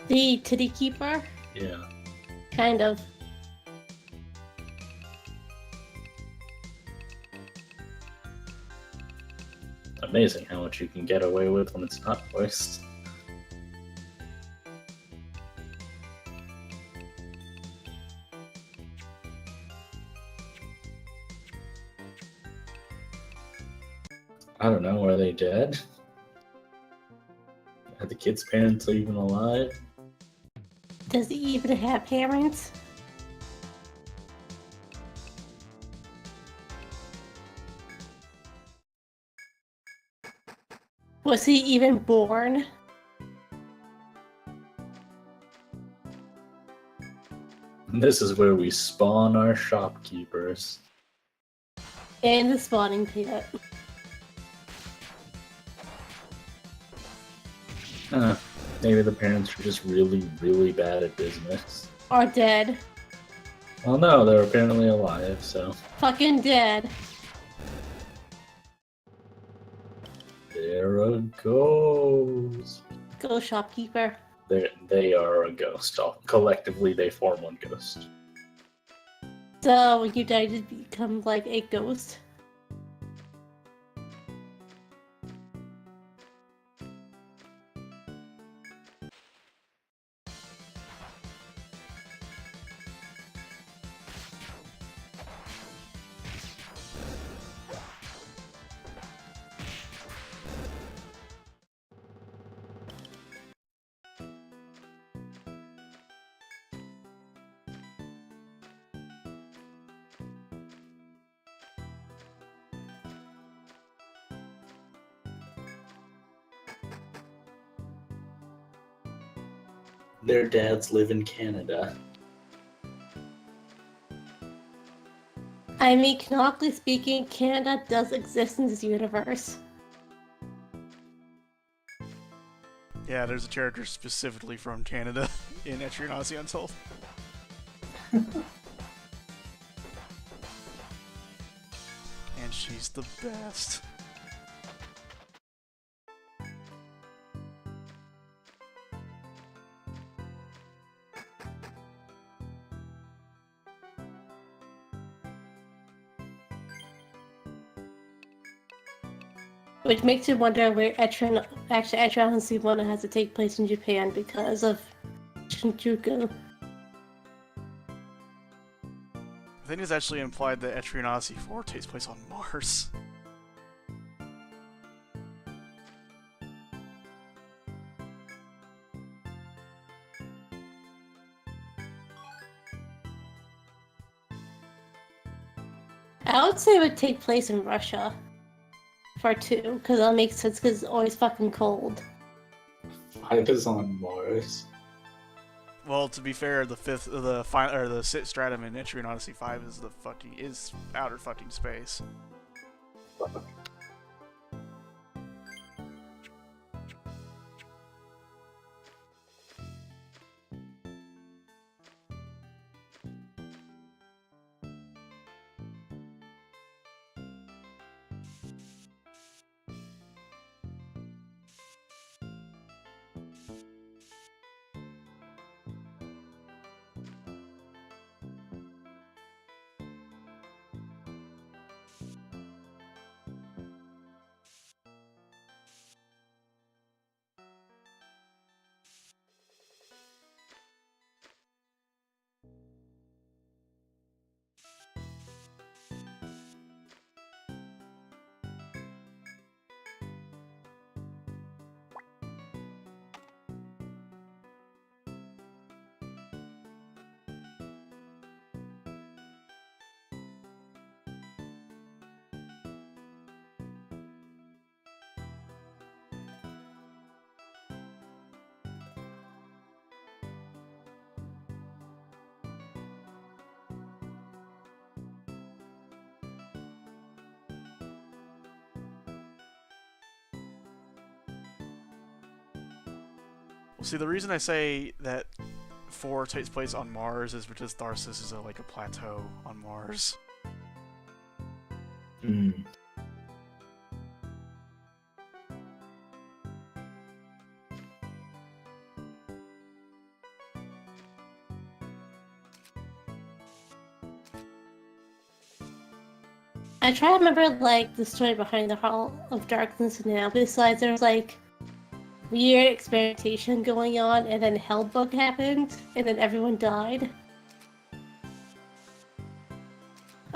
The titty keeper? Yeah. Kind of. Amazing how much you can get away with when it's not voiced. I don't know, are they dead? Are the kid's parents even alive? Does he even have parents? Was he even born? This is where we spawn our shopkeepers. In the spawning pit. Maybe the parents are just really, really bad at business. Or dead. Well, no, they're apparently alive, so Fucking dead. they're a ghost. Go shopkeeper. They are a ghost. Collectively, they form one ghost. So when you die, you become like a ghost. Their dads live in Canada. I mean, canonically speaking, Canada does exist in this universe. Yeah, there's a character specifically from Canada in Etrian Odyssey Untold. And she's the best. Which makes you wonder where Etrian Odyssey 1 has to take place in Japan because of Shinjuku. I think it's actually implied that Etrian Odyssey 4 takes place on Mars. I would say it would take place in Russia for 2, because that makes sense because it's always fucking cold. 5 is on Mars. Well, to be fair, the Sit Stratum in Etrian Odyssey 5 is outer fucking space. Well, see, the reason I say that 4 takes place on Mars is because Tharsis is like a plateau on Mars. Hmm. I try to remember like the story behind the Hall of Darkness now. Besides, there was like weird experimentation going on, and then Hellbook happened, and then everyone died.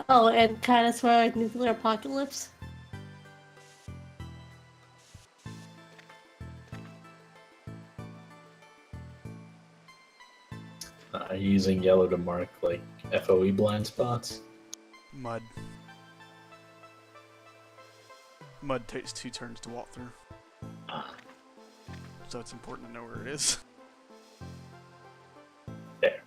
Oh, and kind of sort of nuclear apocalypse. Using yellow to mark like FOE blind spots. Mud. Mud takes 2 turns to walk through. So it's important to know where it is. There.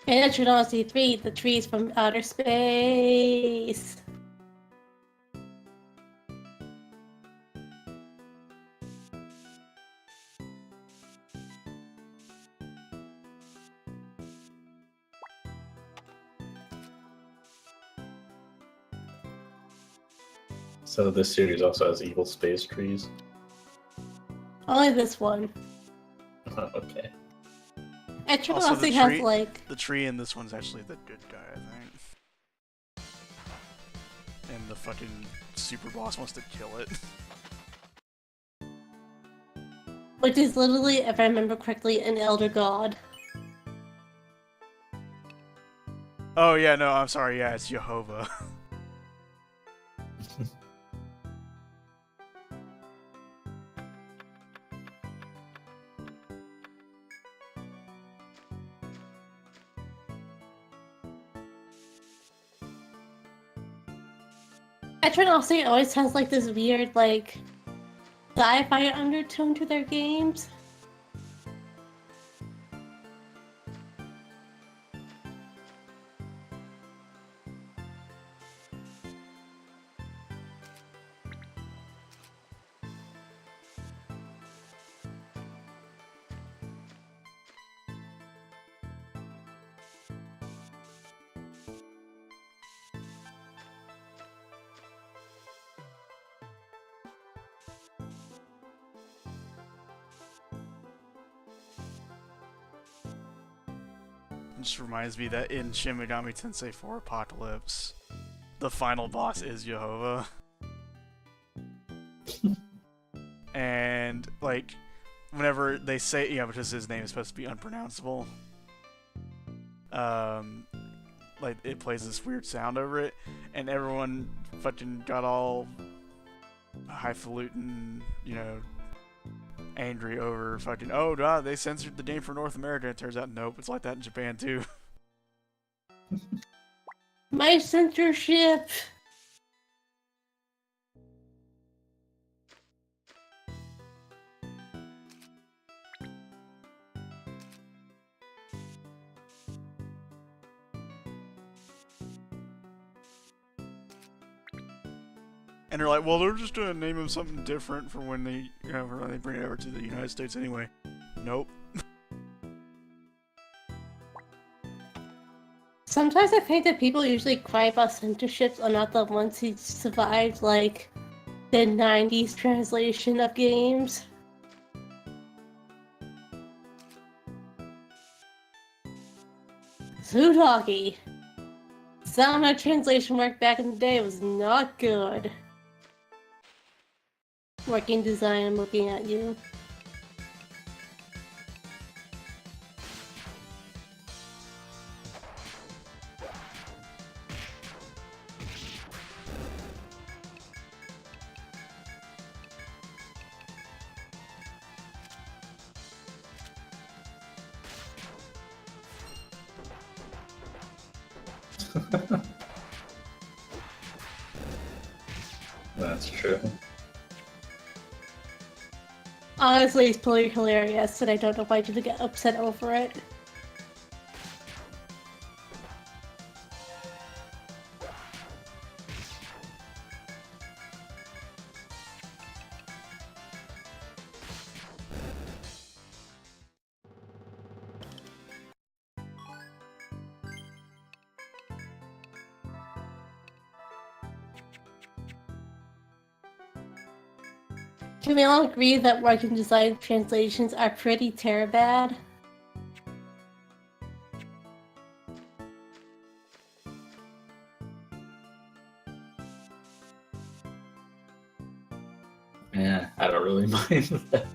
And Etrian Odyssey III, the trees from outer space. So this series also has evil space trees. Only this one. Okay. Etrian Also, Odyssey has like the tree in this one's actually the good guy, I think. And the fucking super boss wants to kill it. which is literally, if I remember correctly, an elder god. Oh yeah, no, I'm sorry. Yeah, it's Jehovah. Etrian Odyssey always has like this weird like sci-fi undertone to their games. It just reminds me that in Shin Megami Tensei 4 Apocalypse, the final boss is Jehovah. And, like, whenever they say, yeah, because his name is supposed to be unpronounceable, like, it plays this weird sound over it, and everyone fucking got all highfalutin, you know, angry over fucking, oh god, they censored the game for North America. It turns out, nope, it's like that in Japan too. My censorship! And they're like, well, they're just gonna name him something different for when they, you know, for when they bring it over to the United States anyway. Nope. Sometimes I think that people usually cry about censorships are not the ones who survived, like, the 90s translation of games. Zootoggy. Some of translation work back in the day was not good. Working design, I'm looking at you. That's true. Honestly, it's pretty hilarious, and I don't know why people get upset over it. Can we all agree that working design translations are pretty bad? Yeah, I don't really mind that.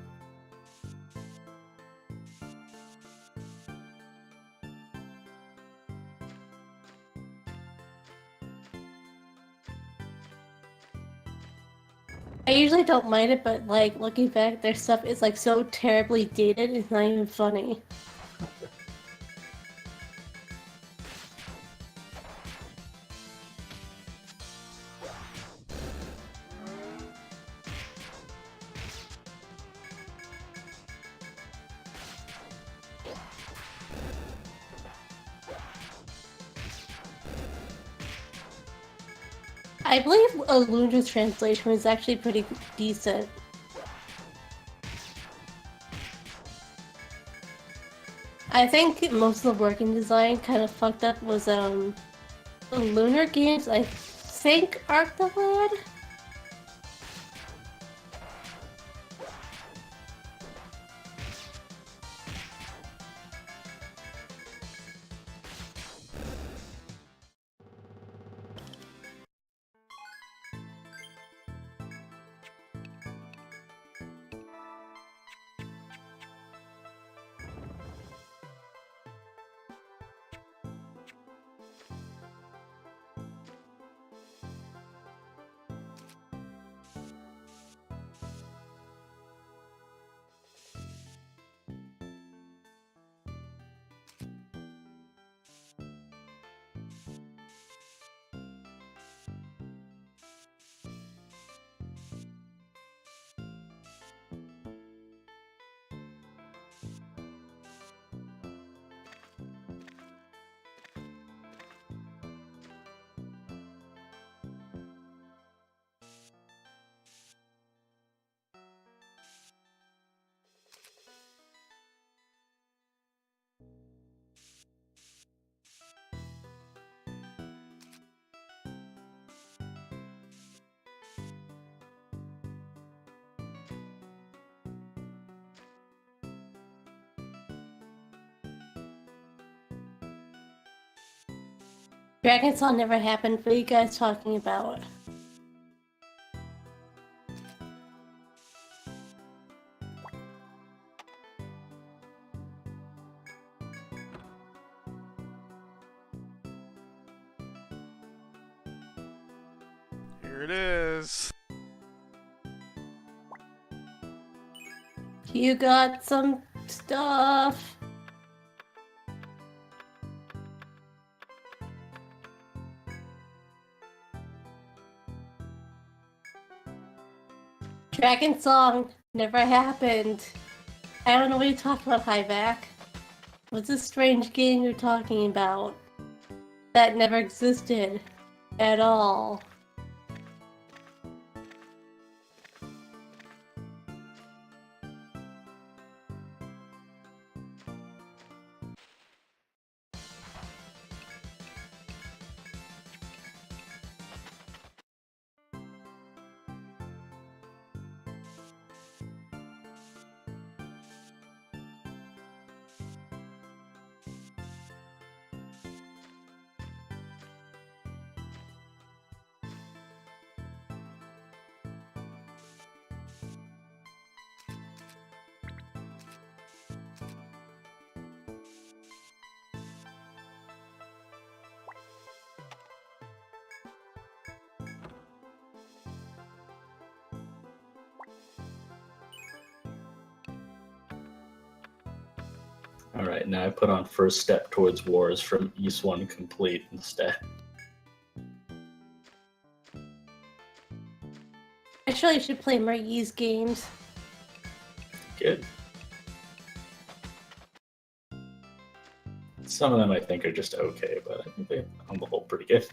I usually don't mind it, but like looking back, their stuff is like so terribly dated, it's not even funny. I believe Luna's translation was actually pretty decent. I think most of the working design kind of fucked up was the Lunar games. I think Arc the Lad. Dragon Song never happened. What are you guys talking about? Here it is. You got some stuff. Dragon Song never happened. I don't know what you're talking about, Highback. What's this strange game you're talking about? That never existed. At all. Alright, now I put on First Step Towards Wars from East 1 Complete instead. Actually, I should play more Ys games. Good. Some of them I think are just okay, but I think they, on the whole, pretty good.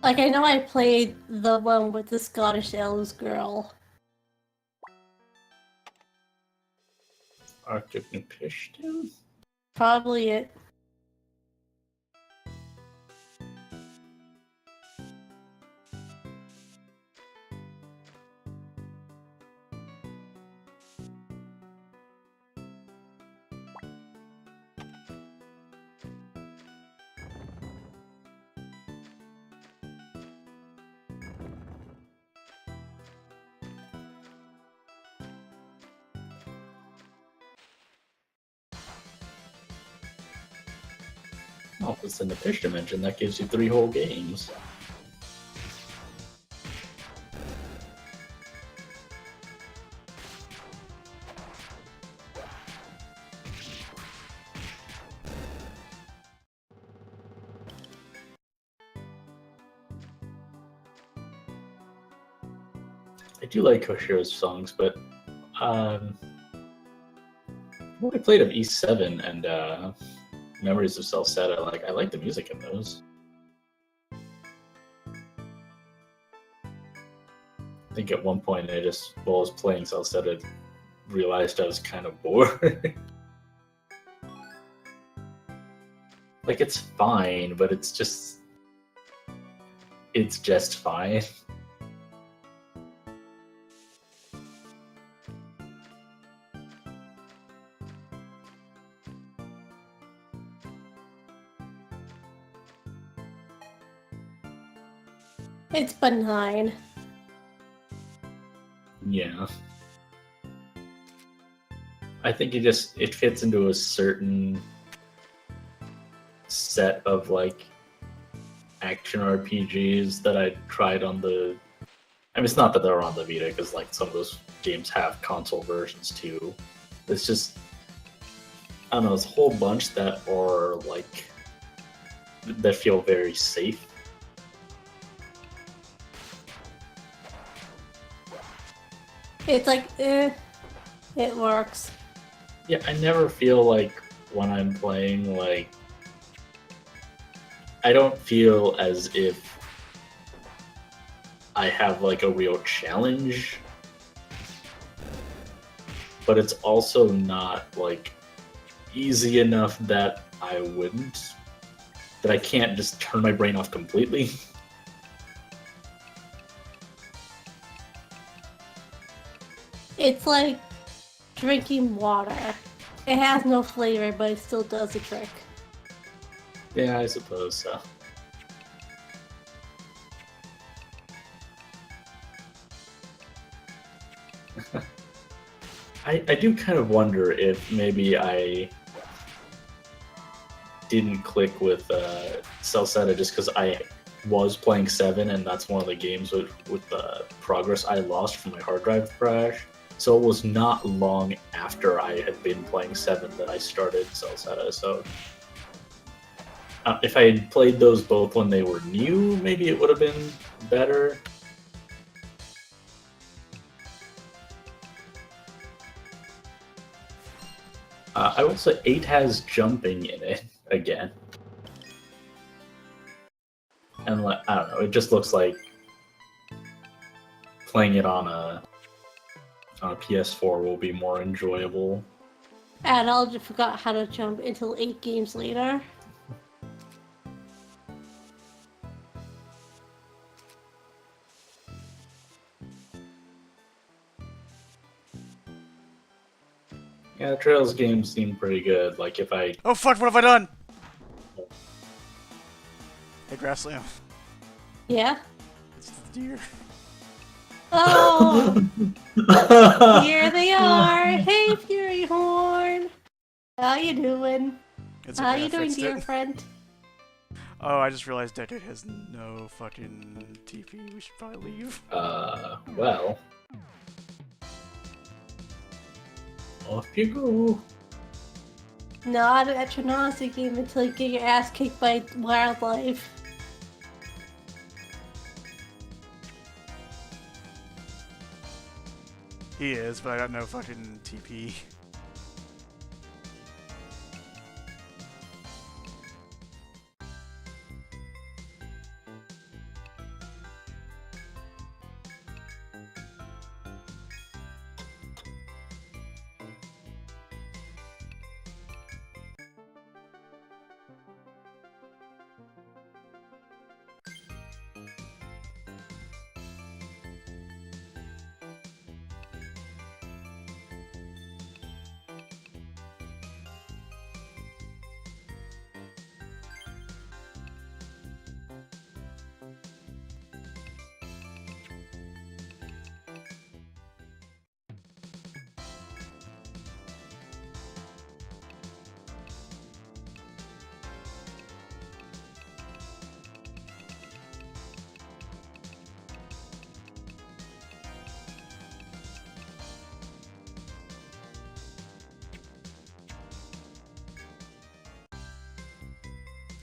Like, I know I played the one with the Scottish Elves girl. Arctic Nipishtim? Probably it. Oh, if it's in the Fish Dimension, that gives you 3 whole games. I do like Koshiro's songs, but What I played of E7 and Memories of Celceta, I like the music in those. I think at one point while I was playing Celceta, realized I was kind of bored. It's fine, but it's just fine. It's benign. Yeah. I think it fits into a certain set of action RPGs that I tried on the. I mean, it's not that they're on the Vita, because some of those games have console versions too. It's just, I don't know, it's a whole bunch that are that feel very safe. It's it works. Yeah, I never feel when I'm playing, I don't feel as if I have a real challenge, but it's also not easy enough that I can't just turn my brain off completely. It's like drinking water. It has no flavor, but it still does the trick. Yeah, I suppose so. I do kind of wonder if maybe I didn't click with Celceta just because I was playing 7, and that's one of the games with the progress I lost from my hard drive crash. So it was not long after I had been playing 7 that I started Celceta. So if I had played those both when they were new, maybe it would have been better. I will say 8 has jumping in it again. And I don't know, it just looks like playing it on a PS4 will be more enjoyable. And I just forgot how to jump until 8 games later. Yeah, the Trails games seem pretty good. If I... Oh fuck, what have I done? Hey, Grassland. Yeah? It's the deer. Oh! Here they are! Hey, Fury Horn! How you doing? It's How okay, you I doing, fixed dear it. friend? Oh, I just realized Decade has no fucking TP. We should probably leave. Well... Off you go. Not an Etrian Odyssey game until you get your ass kicked by wildlife. He is, but I got no fucking TP.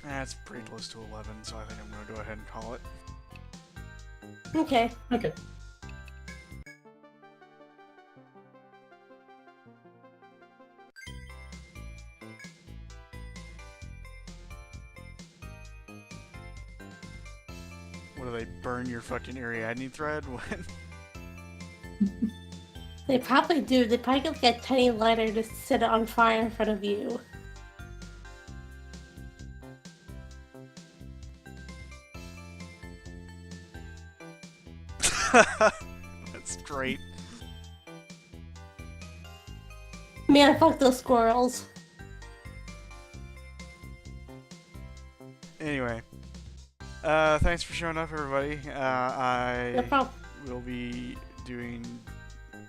That's pretty close to 11, so I think I'm gonna go ahead and call it. Okay. Okay. what do they burn your fucking Ariadne thread? When They probably do. They probably get like a tiny lighter to set it on fire in front of you. That's great. Man, fuck those squirrels. Anyway, thanks for showing up, everybody. No I problem. will be doing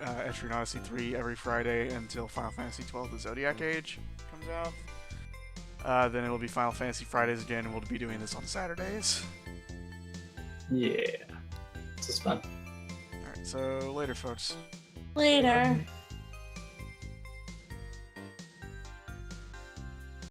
Etrian Odyssey III every Friday until Final Fantasy XII: The Zodiac Age comes out. Then it'll be Final Fantasy Fridays again, and we'll be doing this on Saturdays. Yeah. This is fun. Alright, so later, folks. Later.